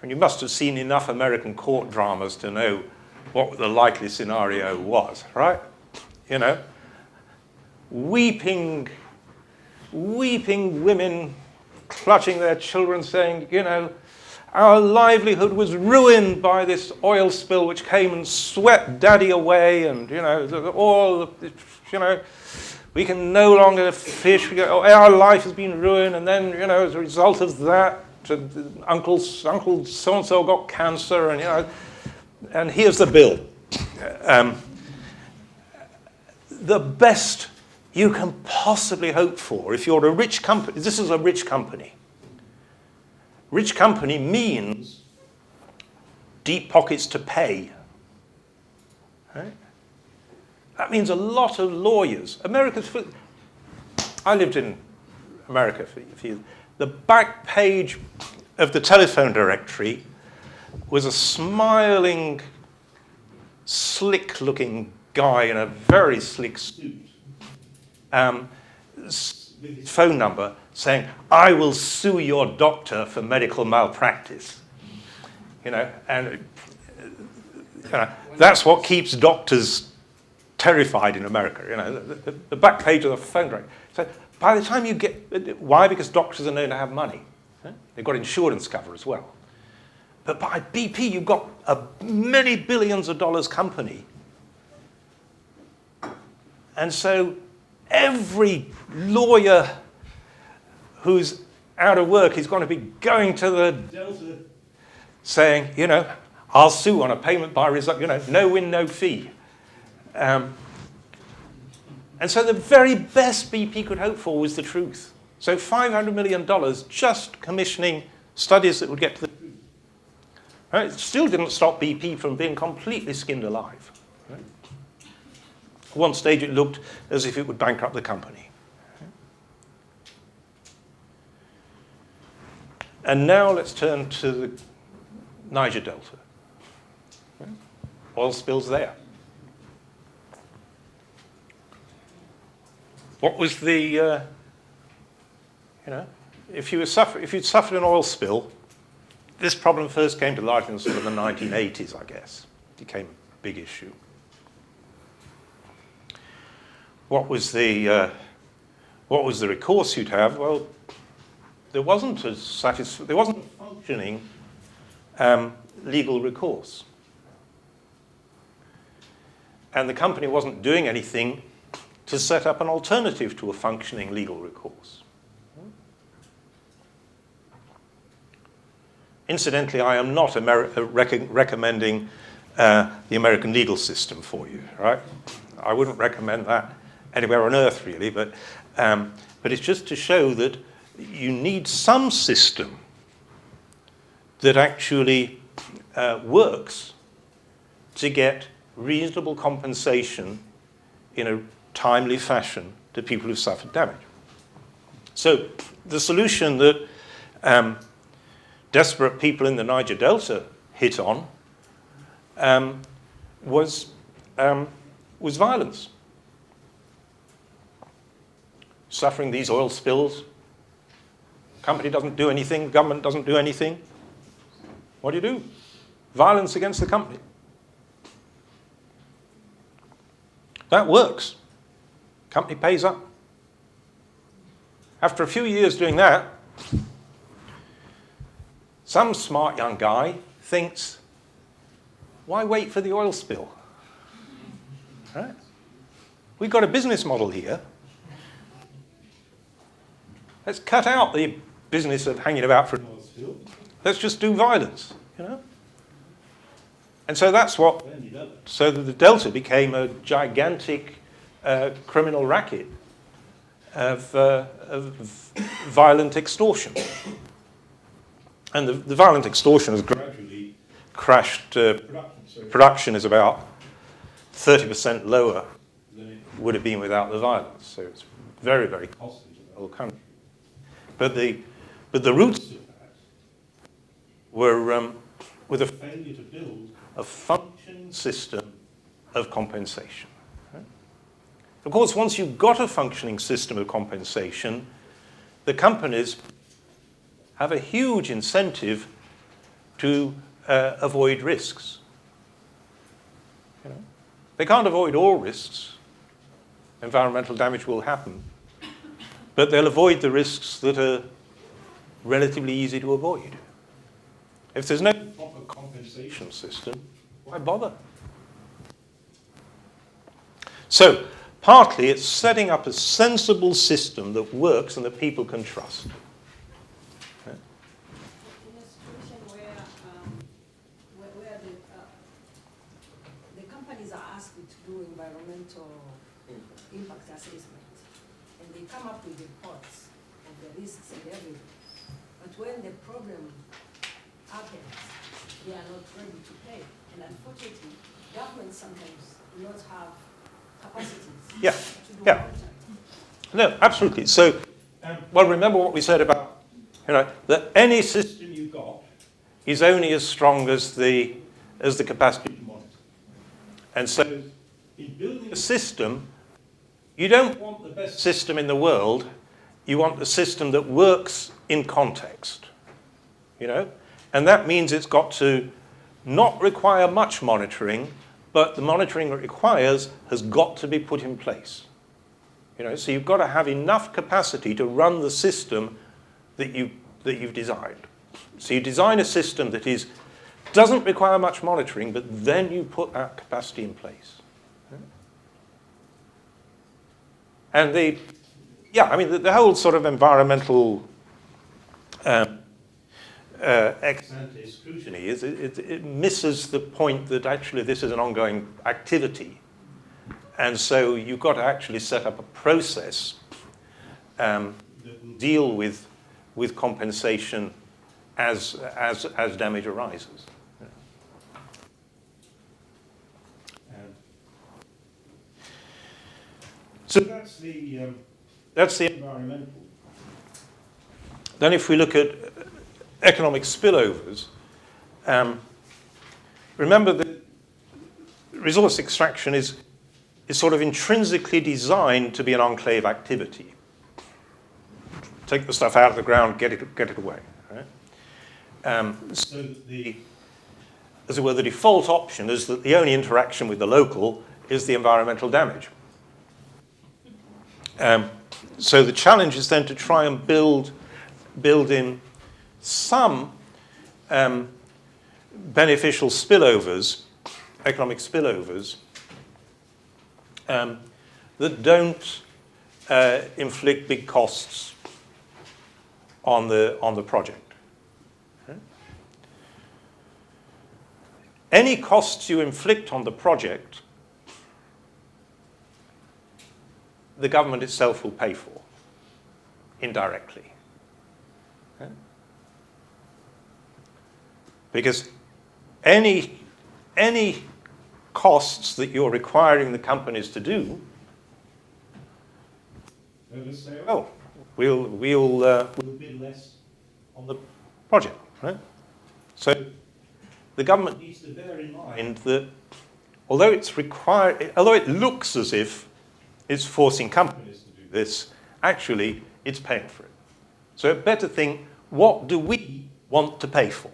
And you must have seen enough American court dramas to know what the likely scenario was, right? Weeping women clutching their children saying, our livelihood was ruined by this oil spill which came and swept daddy away, and, we can no longer fish, our life has been ruined, and then, as a result of that, Uncle so-and-so got cancer, and here's the bill. The best you can possibly hope for if you're a rich company. This is a rich company. Rich company means deep pockets to pay. Right? That means a lot of lawyers. I lived in America for years. The back page of the telephone directory was a smiling, slick-looking guy in a very slick suit. With his phone number saying, "I will sue your doctor for medical malpractice." And that's what keeps doctors terrified in America. The back page of the phone directory. So by the time you get, why? Because doctors are known to have money. They've got insurance cover as well. But by BP, you've got a many billions of dollars company. And so every lawyer who's out of work is going to be going to the Delta saying, I'll sue on a payment by result, no win, no fee. And so the very best BP could hope for was the truth. So $500 million just commissioning studies that would get to the truth. Right? It still didn't stop BP from being completely skinned alive. Right? At one stage it looked as if it would bankrupt the company. And now let's turn to the Niger Delta. Right? Oil spills there. What was the, if you'd suffered an oil spill, this problem first came to light in sort of the 1980s, I guess. It became a big issue. What was the recourse you'd have? Well, there wasn't a functioning legal recourse. And the company wasn't doing anything to set up an alternative to a functioning legal recourse. Incidentally, I am not recommending the American legal system for you, right? I wouldn't recommend that anywhere on earth, really, but it's just to show that you need some system that actually works to get reasonable compensation in a timely fashion to people who've suffered damage. So the solution that desperate people in the Niger Delta hit on was violence. Suffering these oil spills, company doesn't do anything, government doesn't do anything. What do? Violence against the company. That works. Company pays up. After a few years doing that, some smart young guy thinks, why wait for the oil spill? Right? We've got a business model here. Let's cut out the business of hanging about for an oil spill. Let's just do violence, And so that's what, so that the Delta became a gigantic criminal racket of violent extortion. And the violent extortion has gradually crashed. Production is about 30% lower than it would have been without the violence. So it's very, very costly to the whole country. But the roots of that were the failure to build a functioning system of compensation. Right? Of course, once you've got a functioning system of compensation, the companies have a huge incentive to avoid risks. They can't avoid all risks. Environmental damage will happen. But they'll avoid the risks that are relatively easy to avoid. If there's no proper compensation system, why bother? So, partly it's setting up a sensible system that works and that people can trust. In a situation where the companies are asked to do environmental impact assessment, come up with reports of the risks and everything. But when the problem happens, they are not ready to pay. And unfortunately, governments sometimes do not have capacities Yeah, to do yeah. contract. No, absolutely. So, well, remember what we said about, that any system you've got is only as strong as the capacity to monitor. And so, in building a system, you don't want the best system in the world. You want a system that works in context, and that means it's got to not require much monitoring, but the monitoring it requires has got to be put in place. So you've got to have enough capacity to run the system that you've designed. So you design a system that doesn't require much monitoring, but then you put that capacity in place. And the whole sort of environmental ex-ante scrutiny it misses the point that actually this is an ongoing activity. And so you've got to actually set up a process that will deal with compensation as damage arises. So that's the environmental. Then if we look at economic spillovers, remember that resource extraction is sort of intrinsically designed to be an enclave activity. Take the stuff out of the ground, get it away. Right? So as it were, the default option is that the only interaction with the local is the environmental damage. So the challenge is then to try and build in some beneficial spillovers, economic spillovers, that don't inflict big costs on the project. Okay? Any costs you inflict on the project, the government itself will pay for indirectly. Okay? Because any costs that you're requiring the companies to do, they'll just say, oh, we'll bid less on the project. Right? So the government needs to bear in mind that although it looks as if it's forcing companies to do this, actually it's paying for it. So it better think, what do we want to pay for?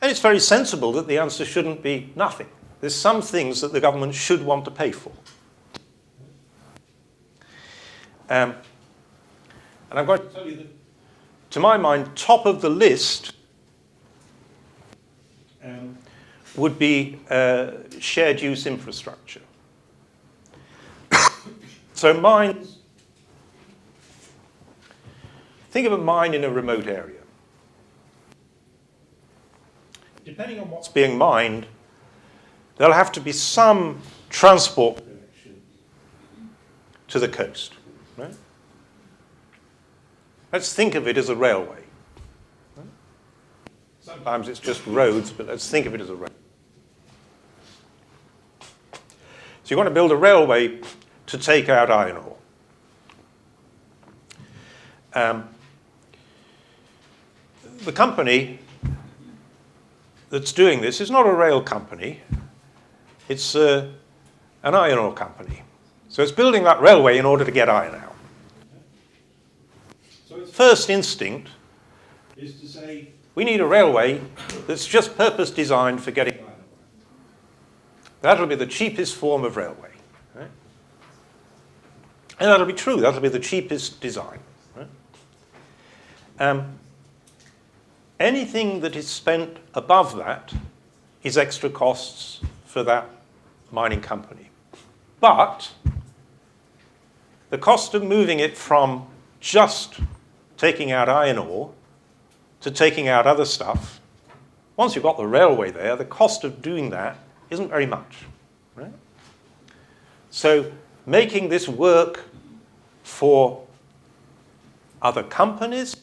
And it's very sensible that the answer shouldn't be nothing. There's some things that the government should want to pay for. And I'm going to tell you that, to my mind, top of the list would be shared use infrastructure. So mines, think of a mine in a remote area. Depending on what's being mined, there'll have to be some transport connection to the coast. Right? Let's think of it as a railway. Right? Sometimes it's just roads, but let's think of it as a railway. So you want to build a railway to take out iron ore. The company that's doing this is not a rail company, it's an iron ore company. So it's building that railway in order to get iron out. So its first instinct is to say, we need a railway that's just purpose designed for getting iron ore. That'll be the cheapest form of railway. Right? And that'll be true, that'll be the cheapest design. Right? Anything that is spent above that is extra costs for that mining company. But the cost of moving it from just taking out iron ore to taking out other stuff, once you've got the railway there, the cost of doing that isn't very much. Right? So making this work for other companies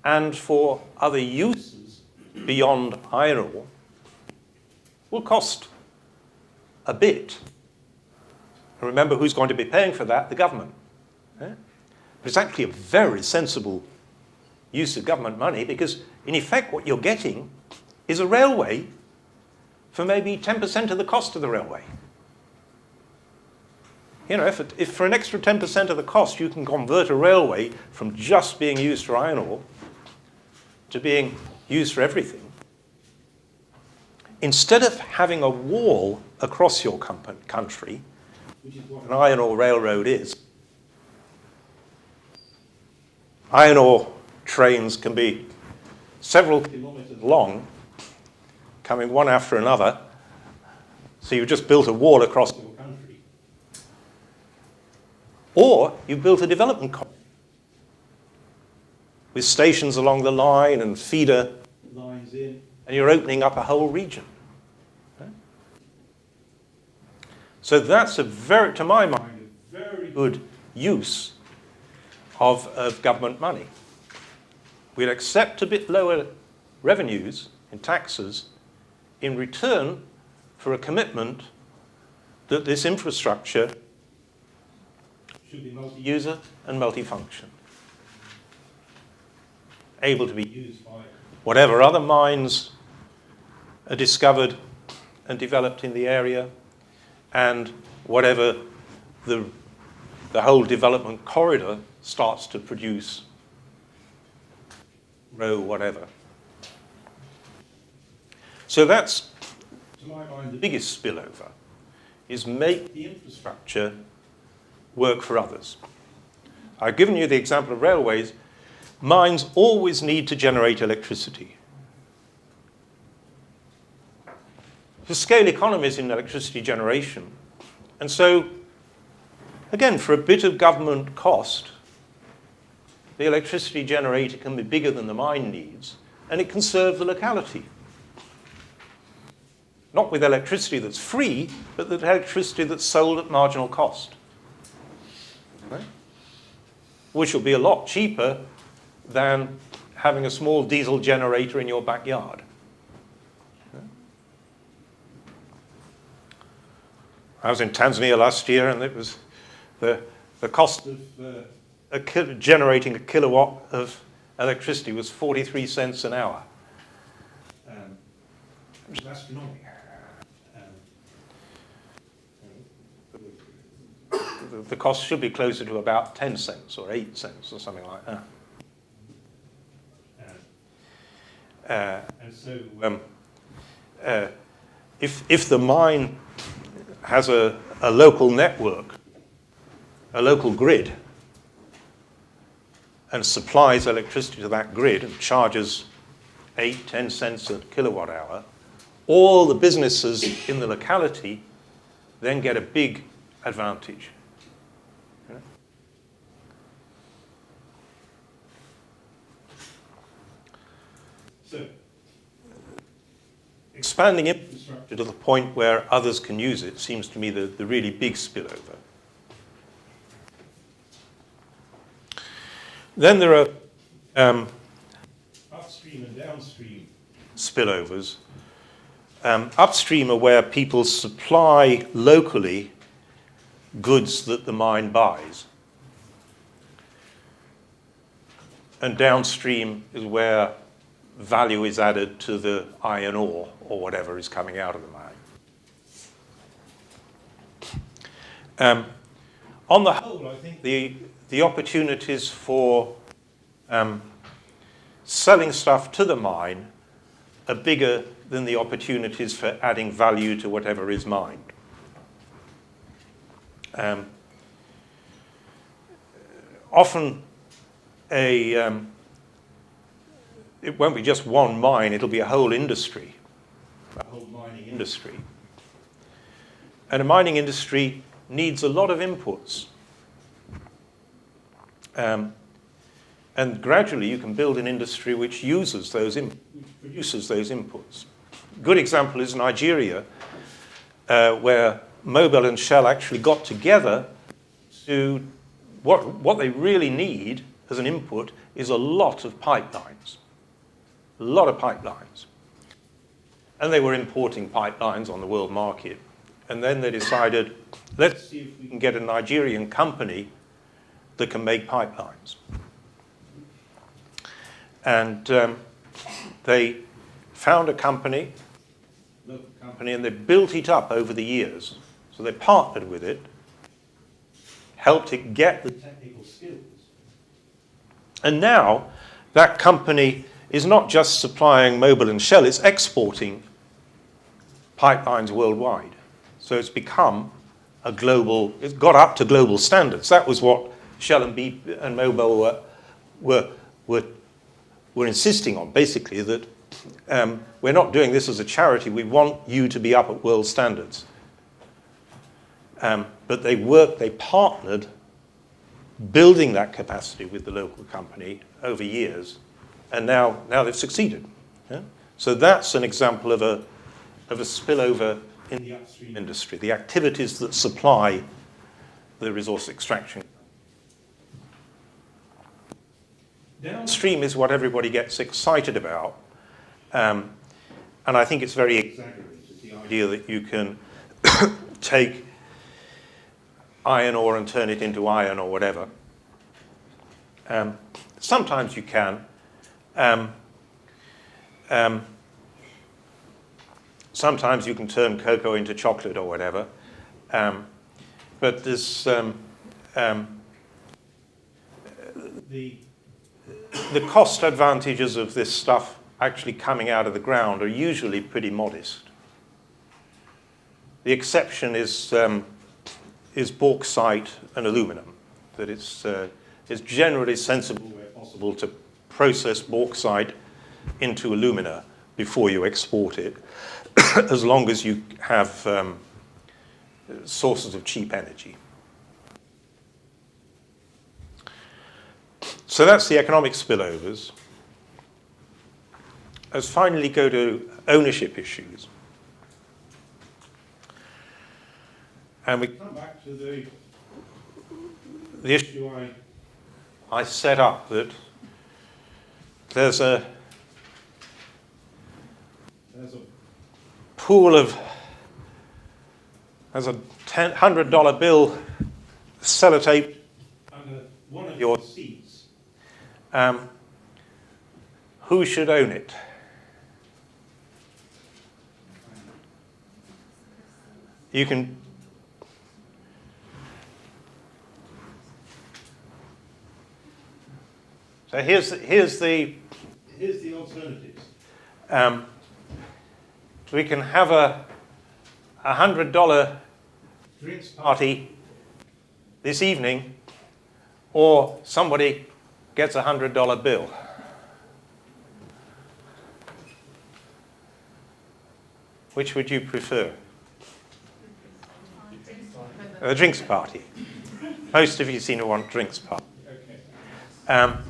and for other uses beyond iron ore will cost a bit. And remember, who's going to be paying for that? The government. But it's actually a very sensible use of government money, because in effect what you're getting is a railway for maybe 10% of the cost of the railway. You know, if for an extra 10% of the cost you can convert a railway from just being used for iron ore to being used for everything, instead of having a wall across your country, which is what an iron ore railroad is, iron ore trains can be several kilometers long, coming one after another, so you just built a wall across your country. Or you built a development corridor with stations along the line and feeder lines in, and you're opening up a whole region. So that's to my mind, a very good use of government money. We'll accept a bit lower revenues in taxes in return for a commitment that this infrastructure should be multi-user and multifunction, able to be used by whatever other mines are discovered and developed in the area, and whatever the whole development corridor starts to produce, row whatever. So that's, to my mind, the biggest spillover, is make the infrastructure work for others. I've given you the example of railways. Mines always need to generate electricity. There's scale economies in electricity generation. And so, again, for a bit of government cost, the electricity generator can be bigger than the mine needs, and it can serve the locality. Not with electricity that's free, but with electricity that's sold at marginal cost. Right? Which will be a lot cheaper than having a small diesel generator in your backyard. I was in Tanzania last year, and it was the cost of generating a kilowatt of electricity was 43 cents an hour. Which is astronomical. The cost should be closer to about 10 cents or 8 cents or something like that. And so if the mine has a local network, a local grid, and supplies electricity to that grid and charges 8, 10 cents a kilowatt hour, all the businesses in the locality then get a big advantage. So, expanding infrastructure to the point where others can use it seems to me the really big spillover. Then there are upstream and downstream spillovers. Upstream are where people supply locally goods that the mine buys. And downstream is where value is added to the iron ore or whatever is coming out of the mine. On the whole, I think the opportunities for selling stuff to the mine are bigger than the opportunities for adding value to whatever is mined. Often it won't be just one mine, it'll be a whole industry, a whole mining industry. And a mining industry needs a lot of inputs. And gradually you can build an industry which uses those which produces those inputs. Good example is Nigeria, where Mobil and Shell actually got together to what they really need as an input is a lot of pipelines. A lot of pipelines. And they were importing pipelines on the world market. And then they decided, let's see if we can get a Nigerian company that can make pipelines. And they found a company, local company, and they built it up over the years. So they partnered with it, helped it get the technical skills. And now that company is not just supplying Mobil and Shell, it's exporting pipelines worldwide. So it's become a global, it's got up to global standards. That was what Shell and Mobil were insisting on, basically, that we're not doing this as a charity, we want you to be up at world standards. But they partnered, building that capacity with the local company over years, and now they've succeeded. Yeah? So that's an example of a spillover in the upstream industry, the activities that supply the resource extraction. Downstream is what everybody gets excited about, and I think it's very exaggerated, the idea that you can take iron ore and turn it into iron or whatever. Sometimes you can. Sometimes you can turn cocoa into chocolate or whatever. But there's the cost advantages of this stuff actually coming out of the ground are usually pretty modest. The exception is bauxite and aluminum, that it's generally sensible where possible to process bauxite into alumina before you export it, as long as you have sources of cheap energy. So that's the economic spillovers. Let's finally go to ownership issues. And we come back to the issue I set up, that there's a pool of, there's a $100 bill sellotape under one of your seats. Who should own it? You can so here's the alternatives. We can have a $100 drinks party this evening, or somebody gets a $100 bill. Which would you prefer? A drinks party. Most of you seem to want drinks party. Okay.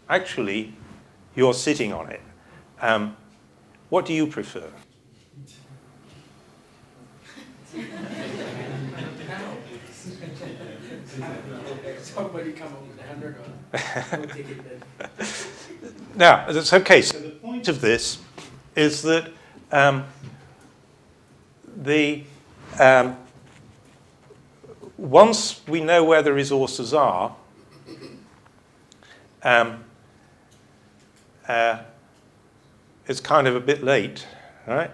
Actually, you're sitting on it. What do you prefer? Somebody come up with $100. We'll take it then. Now, that's okay. So the point of this is that once we know where the resources are, it's kind of a bit late, right?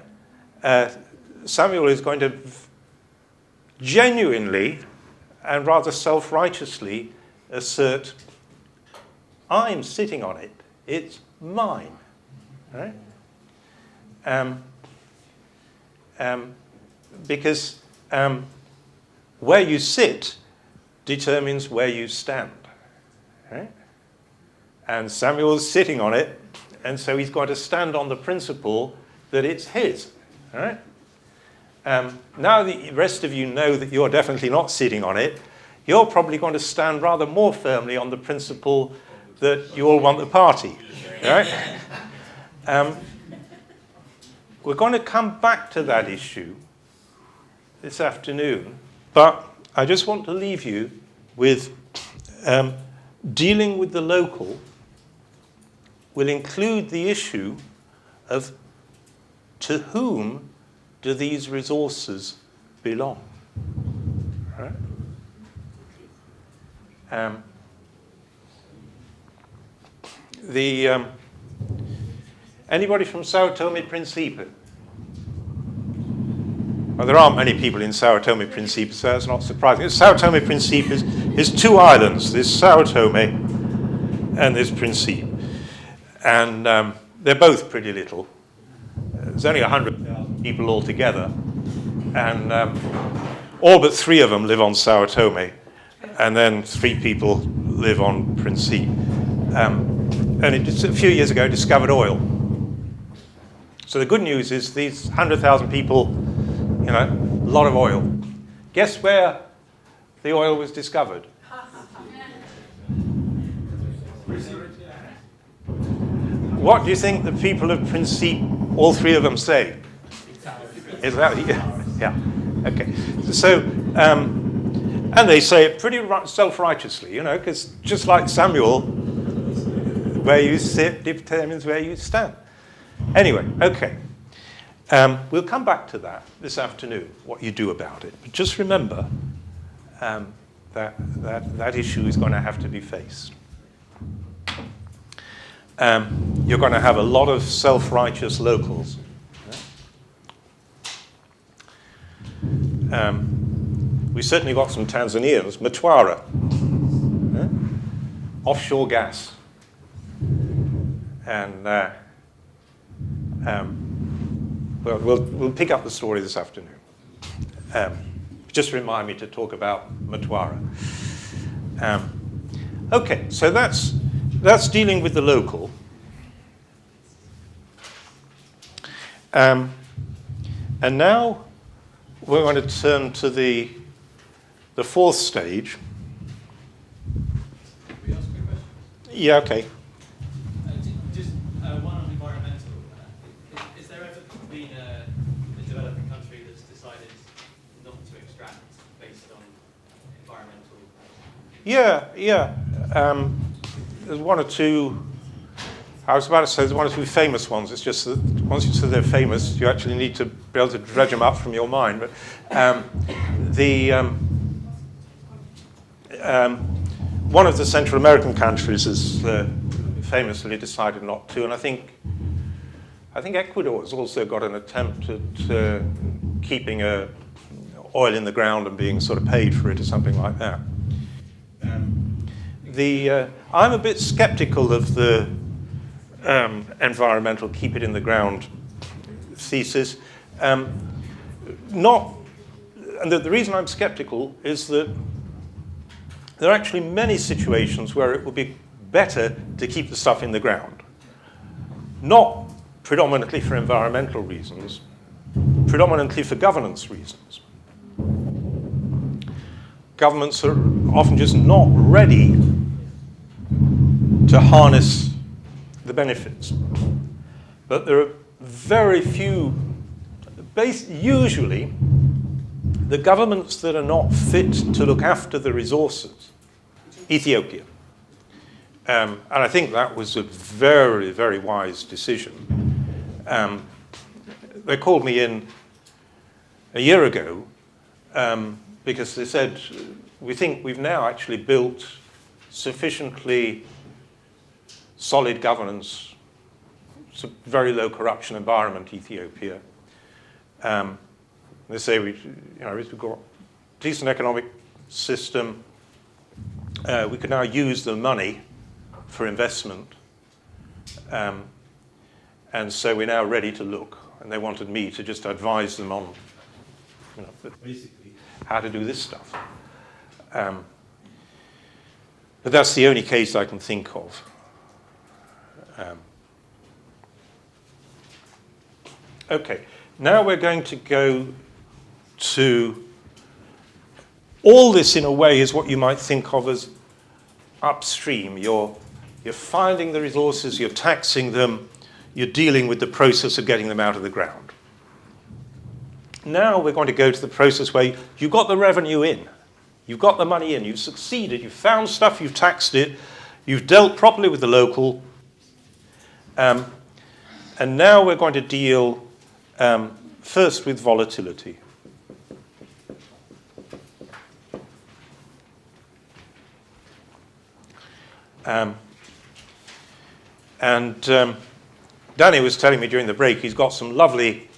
Samuel is going to genuinely and rather self-righteously assert, I'm sitting on it, it's mine, right? Because where you sit determines where you stand, right? And Samuel's sitting on it, and so he's got to stand on the principle that it's his, right? Now the rest of you know that you're definitely not sitting on it, you're probably going to stand rather more firmly on the principle that you all want the party, right? We're going to come back to that issue this afternoon, but I just want to leave you with dealing with the local will include the issue of to whom do these resources belong? Right? Anybody from Sao Tome and Principe? Well, there aren't many people in Sao Tome and Principe, so that's not surprising. Sao Tome and Principe is two islands. There's Sao Tome and there's Principe. And they're both pretty little. There's only 100,000 people altogether. And all but 3 of them live on Sao Tome. And then 3 people live on Principe. And it, a few years ago, discovered oil. So the good news is these 100,000 people, you know, a lot of oil. Guess where the oil was discovered? What do you think the people of Principe, all 3 of them, say? Is that, yeah, okay. So, and they say it pretty self-righteously, you know, because just like Samuel, where you sit determines where you stand. Anyway, okay. We'll come back to that this afternoon, what you do about it. But just remember that issue is going to have to be faced. You're going to have a lot of self-righteous locals. We certainly got some Tanzanians, Mtwara, offshore gas. And well, we'll pick up the story this afternoon. Just remind me to talk about Mtwara. Okay, so that's dealing with the local. And now we're going to turn to the 4th stage. Can we ask a question? Yeah, okay. Just one on environmental. Is there ever been a developing country that's decided not to extract based on environmental? Yeah. There's 1 or 2. I was about to say there's 1 or 2 famous ones. It's just that once you say they're famous, you actually need to be able to dredge them up from your mind. But one of the Central American countries has famously decided not to, and I think Ecuador has also got an attempt at keeping oil in the ground and being sort of paid for it or something like that. I'm a bit skeptical of the environmental keep it in the ground thesis. And the reason I'm skeptical is that there are actually many situations where it would be better to keep the stuff in the ground. Not predominantly for environmental reasons, predominantly for governance reasons. Governments are often just not ready to harness the benefits. But there are very few, usually, the governments that are not fit to look after the resources, Ethiopia. And I think that was a very, very wise decision. They called me in a year ago because they said, we think we've now actually built sufficiently solid governance, very low corruption environment, Ethiopia. They say we've got a decent economic system. We could now use the money for investment. And so we're now ready to look. And they wanted me to just advise them on, basically how to do this stuff. But that's the only case I can think of. Okay, now we're going to go to all this in a way is what you might think of as upstream. You're finding the resources, you're taxing them, you're dealing with the process of getting them out of the ground. now we're going to go to the process where you've got the revenue in. You've got the money in. You've succeeded. You've found stuff. You've taxed it. You've dealt properly with the local. And now we're going to deal first with volatility. Danny was telling me during the break he's got some lovely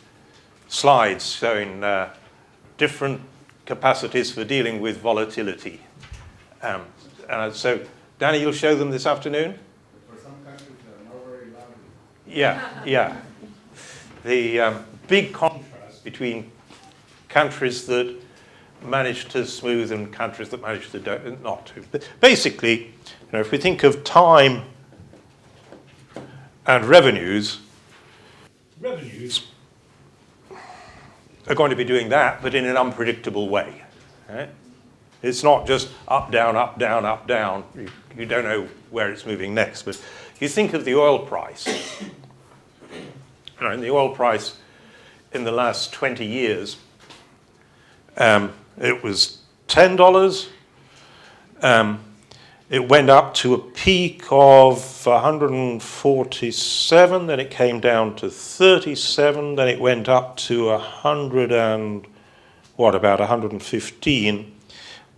slides showing different capacities for dealing with volatility. So, Danny, you'll show them this afternoon? For some countries, they're not very lively. Yeah. The big contrast between countries that manage to smooth and countries that manage to not to. But basically, if we think of time and revenues are going to be doing that, but in an unpredictable way. Right? It's not just up, down, up, down, up, down. You don't know where it's moving next. But you think of the oil price. And the oil price in the last 20 years, it was $10. It went up to a peak of 147, then it came down to 37, then it went up to 115,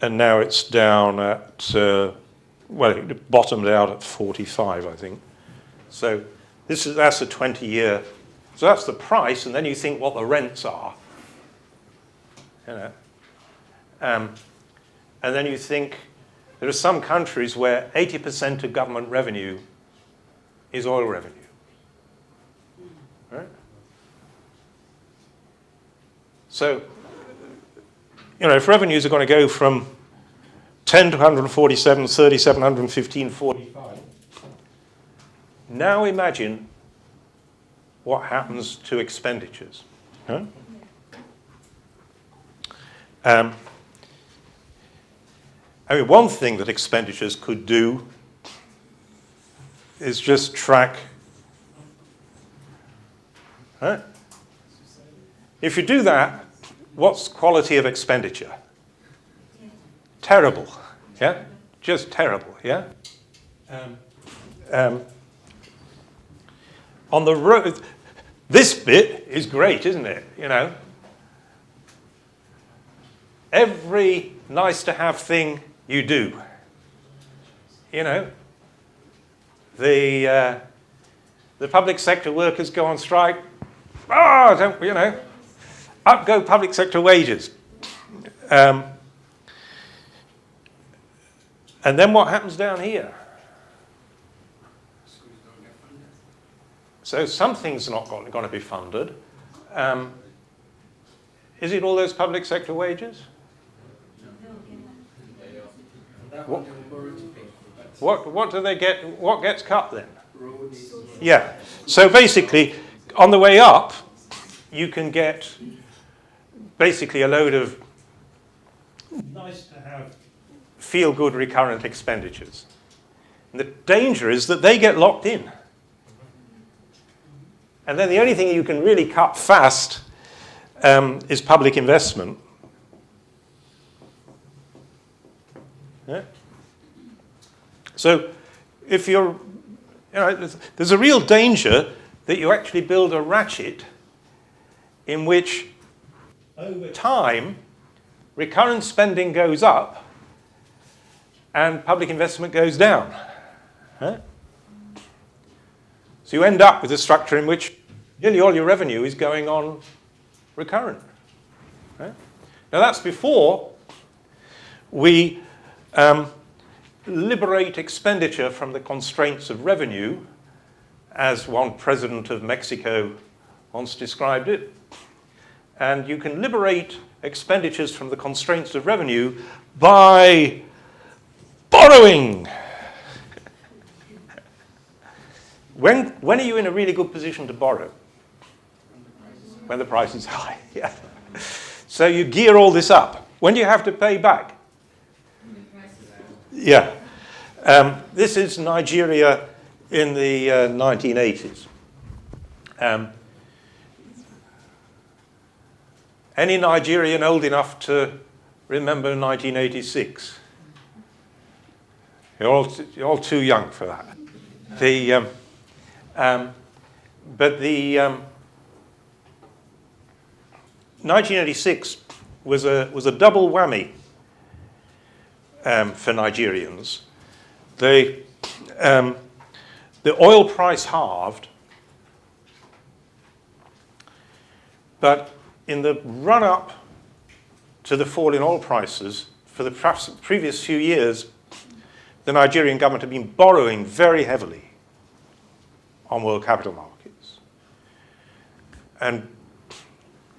and now it's down at, it bottomed out at 45, I think. So that's a 20-year, so that's the price, and then you think what the rents are. And then you think, there are some countries where 80% of government revenue is oil revenue. Right? So, if revenues are going to go from 10 to 147, 37, 115, 45, now imagine what happens to expenditures. Huh? One thing that expenditures could do is just track. Huh? If you do that, what's quality of expenditure? Terrible. Yeah? Just terrible. Yeah? On the road, this bit is great, isn't it? Every nice to have thing you do. The public sector workers go on strike. Up go public sector wages. And then what happens down here? So something's not going to be funded. Is it all those public sector wages? What do they get? What gets cut then? Yeah. So basically, on the way up, you can get basically a load of nice to have, feel-good recurrent expenditures. And the danger is that they get locked in. And then the only thing you can really cut fast is public investment. Yeah? So if there's a real danger that you actually build a ratchet in which over time recurrent spending goes up and public investment goes down. Huh? So you end up with a structure in which nearly all your revenue is going on recurrent. Right? Now that's before we liberate expenditure from the constraints of revenue, as one president of Mexico once described it. And you can liberate expenditures from the constraints of revenue by borrowing. When are you in a really good position to borrow? When the price is high. Yeah. So you gear all this up. When do you have to pay back? Yeah. This is Nigeria in the 1980s. Any Nigerian old enough to remember 1986? You're all too young for that. But the 1986 was a double whammy for Nigerians. The oil price halved, but in the run-up to the fall in oil prices, for the previous few years, the Nigerian government had been borrowing very heavily on world capital markets. And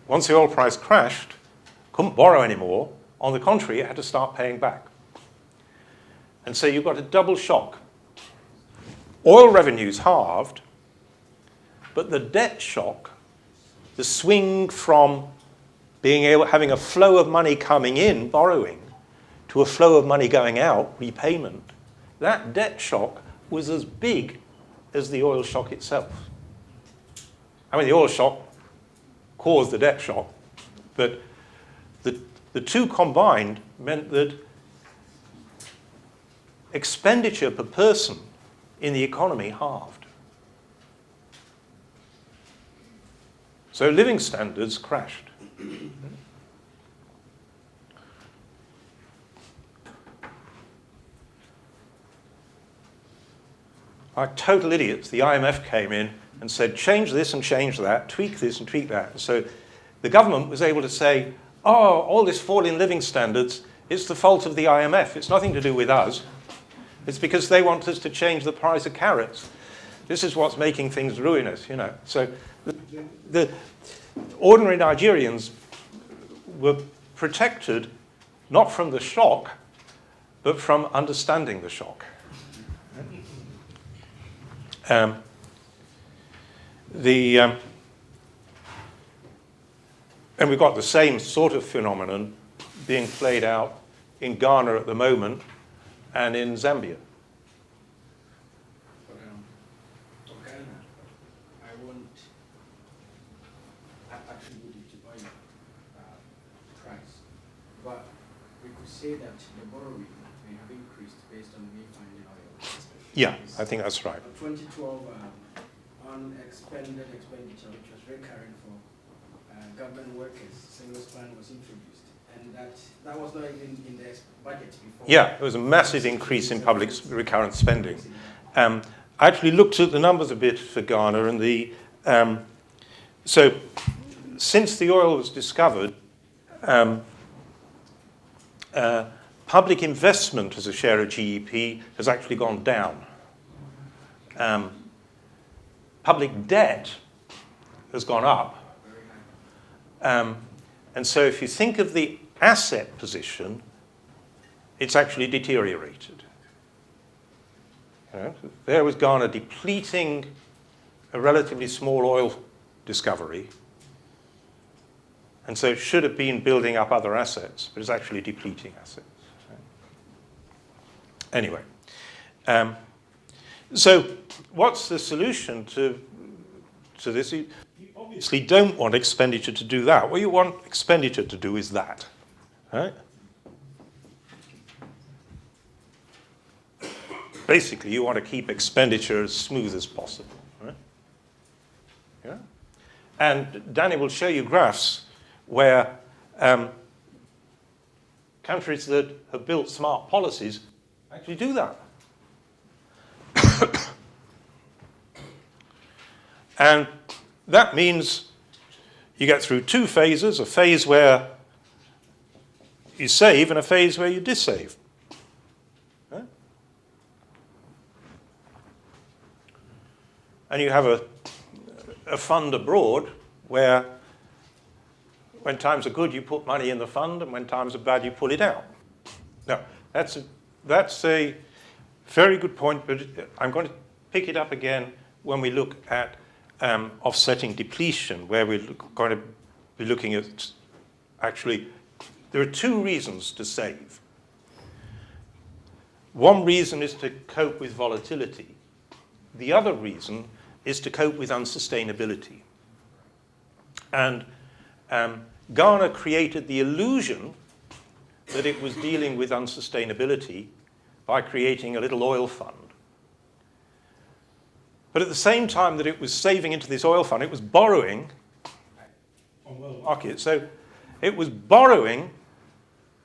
once the oil price crashed, couldn't borrow anymore. On the contrary, it had to start paying back. And so you've got a double shock. Oil revenues halved, but the debt shock, the swing from having a flow of money coming in, borrowing, to a flow of money going out, repayment, that debt shock was as big as the oil shock itself. I mean, the oil shock caused the debt shock, but the two combined meant that expenditure per person in the economy halved. So living standards crashed. Like total idiots, the IMF came in and said, change this and change that, tweak this and tweak that. So the government was able to say, oh, all this fall in living standards, it's the fault of the IMF. It's nothing to do with us. It's because they want us to change the price of carrots. This is what's making things ruinous, you know. So the ordinary Nigerians were protected not from the shock, but from understanding the shock. And we've got the same sort of phenomenon being played out in Ghana at the moment and in Zambia. For Ghana, I won't attribute it to oil price, but we could say that the borrowing may have increased based on refining oil. Yeah, I think that's right. 2012 unexpended expenditure, which was recurring for government workers, stimulus plan was introduced, and that was not even in the budget before. Yeah, there was a massive increase in public recurrent spending. I actually looked at the numbers a bit for Ghana, and so since the oil was discovered, public investment as a share of GDP has actually gone down. Public debt has gone up. And so if you think of the asset position, it's actually deteriorated. You know, there was Ghana depleting a relatively small oil discovery, and so it should have been building up other assets, but it's actually depleting assets. Anyway, so what's the solution to this? You obviously don't want expenditure to do that. What you want expenditure to do is that, right? Basically, you want to keep expenditure as smooth as possible, right? Yeah? And Danny will show you graphs where countries that have built smart policies actually do that. And that means you get through two phases, a phase where you save and a phase where you dissave. Right? And you have a fund abroad where when times are good, you put money in the fund, and when times are bad, you pull it out. Now, that's a very good point, but I'm going to pick it up again when we look at offsetting depletion, where we're going to be looking at, actually, there are two reasons to save. One reason is to cope with volatility. The other reason is to cope with unsustainability. And Ghana created the illusion that it was dealing with unsustainability by creating a little oil fund. But at the same time that it was saving into this oil fund, it was borrowing on world markets. So it was borrowing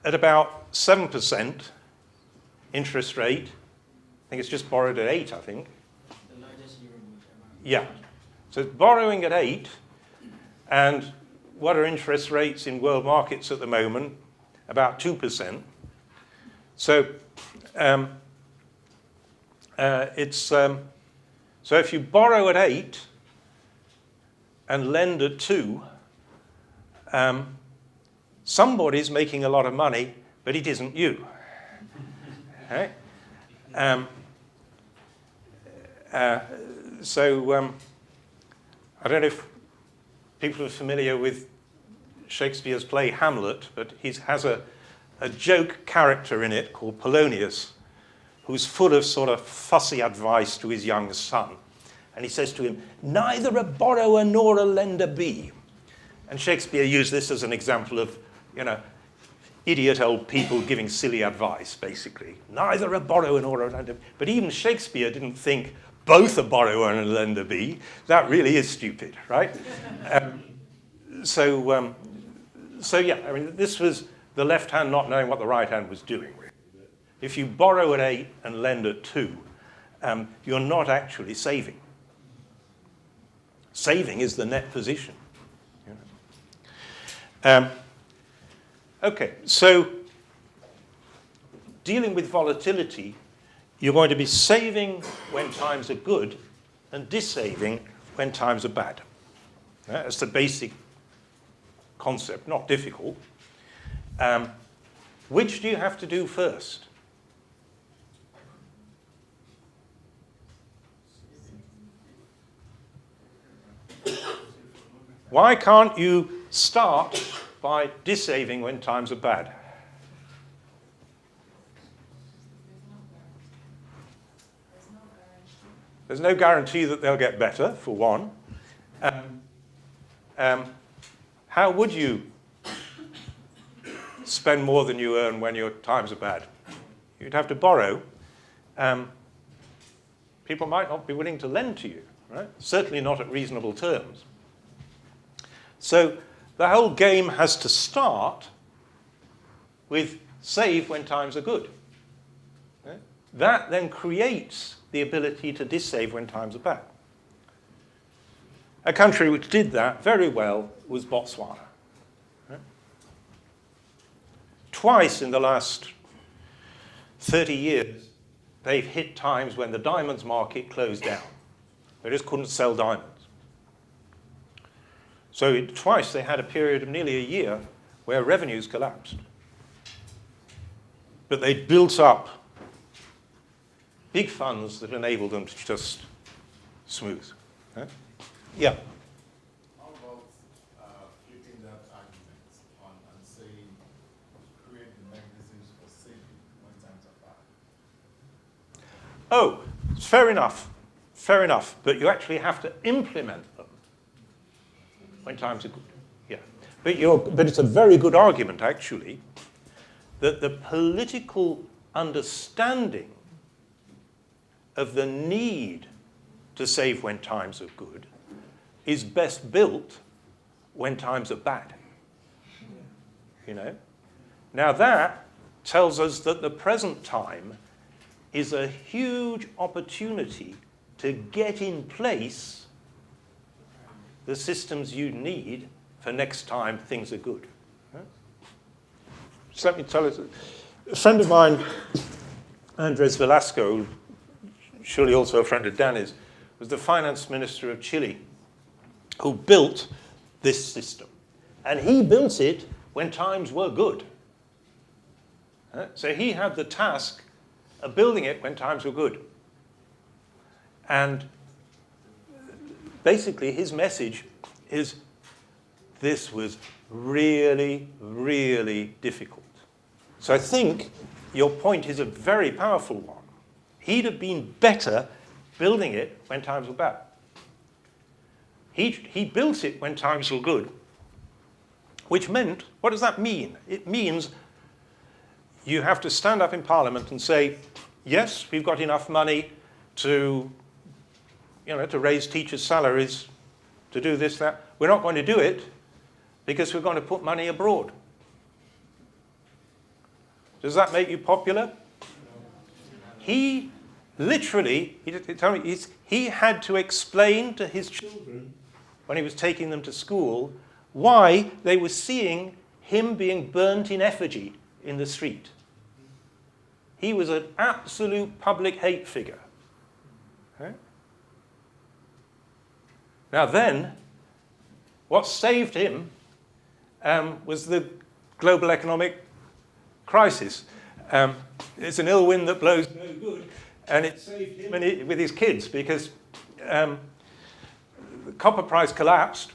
at about 7% interest rate. I think it's just borrowed at 8, I think. The largest Eurobond ever. Yeah. So it's borrowing at 8, and what are interest rates in world markets at the moment? About 2%. So so if you borrow at 8 and lend at 2, somebody's making a lot of money, but it isn't you. Okay? I don't know if people are familiar with Shakespeare's play Hamlet, but he has a joke character in it called Polonius, who's full of sort of fussy advice to his young son. And he says to him, "Neither a borrower nor a lender be." And Shakespeare used this as an example of, idiot old people giving silly advice, basically. Neither a borrower nor a lender. But even Shakespeare didn't think both a borrower and a lender be. That really is stupid, right? So yeah, I mean, this was the left hand not knowing what the right hand was doing. If you borrow at 8 and lend at 2, you're not actually saving. Saving is the net position. Okay, so dealing with volatility, you're going to be saving when times are good and dissaving when times are bad. That's the basic concept, not difficult. Which do you have to do first? Why can't you start by dissaving when times are bad? There's no guarantee that they'll get better, for one. How would you spend more than you earn when your times are bad? You'd have to borrow. People might not be willing to lend to you, right? Certainly not at reasonable terms. So the whole game has to start with save when times are good. Okay? That then creates the ability to dissave when times are bad. A country which did that very well was Botswana. Okay? Twice in the last 30 years, they've hit times when the diamonds market closed down. They just couldn't sell diamonds. So twice they had a period of nearly a year where revenues collapsed. But they built up big funds that enabled them to just smooth. Huh? Yeah? How about flipping that argument and saying create the mechanisms for saving when times are bad? Oh, fair enough. Fair enough. But you actually have to implement them when times are good. Yeah. But it's a very good argument, actually, that the political understanding of the need to save when times are good is best built when times are bad. Now that tells us that the present time is a huge opportunity to get in place the systems you need for next time things are good. Just let me tell you, a friend of mine, Andres Velasco, surely also a friend of Danny's, was the finance minister of Chile, who built this system. And he built it when times were good. So he had the task of building it when times were good. And basically his message is this was really, really difficult. So I think your point is a very powerful one. He'd have been better building it when times were bad. He built it when times were good, Which meant, what does that mean? It means you have to stand up in Parliament and say, yes, we've got enough money to, to raise teachers' salaries, to do this, that. We're not going to do it because we're going to put money abroad. Does that make you popular? He literally, he had to explain to his children when he was taking them to school why they were seeing him being burnt in effigy in the street. He was an absolute public hate figure. Okay? Now then, what saved him was the global economic crisis. It's an ill wind that blows no good, and it saved him with his kids because the copper price collapsed,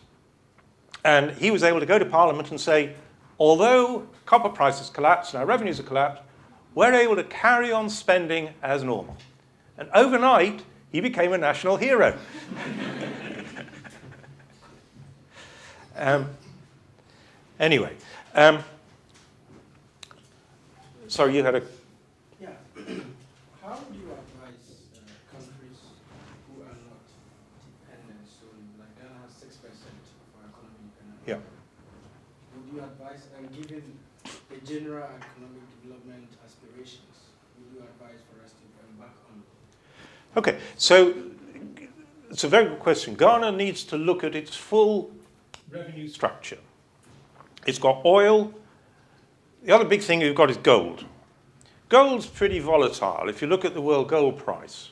and he was able to go to Parliament and say, although copper prices collapsed and our revenues have collapsed, we're able to carry on spending as normal. And overnight, he became a national hero. Anyway, sorry, you had a... Yeah. How would you advise countries who are not dependent solely, like Ghana has 6% of our economy dependent? Yeah. Would you advise, and given the general economic development aspirations, would you advise for us to embark on? Okay, so it's a very good question. Ghana needs to look at its full revenue structure. It's got oil. The other big thing you've got is gold. Gold's pretty volatile. If you look at the world gold price,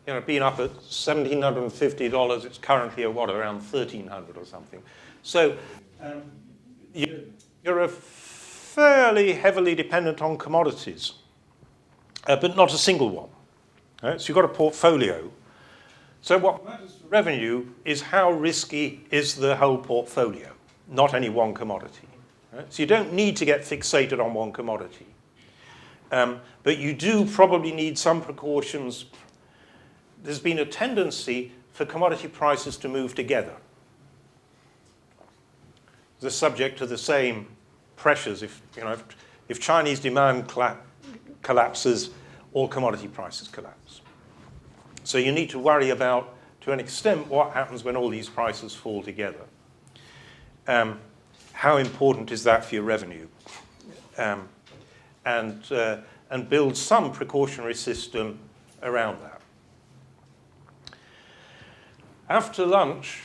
being up at $1,750, it's currently at around $1,300 or something. So you're a fairly heavily dependent on commodities, but not a single one. Right? So you've got a portfolio. So what matters for revenue is how risky is the whole portfolio, not any one commodity. Right? So you don't need to get fixated on one commodity. But you do probably need some precautions. There's been a tendency for commodity prices to move together. They're subject to the same pressures. If Chinese demand collapses, all commodity prices collapse. So you need to worry about, to an extent, what happens when all these prices fall together. How important is that for your revenue? And build some precautionary system around that. After lunch,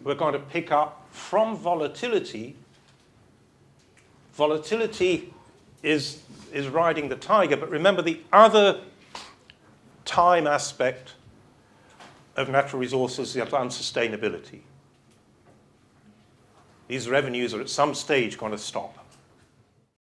we're going to pick up from volatility. Volatility is riding the tiger, but remember the other time aspect of natural resources is unsustainability. These revenues are at some stage going to stop.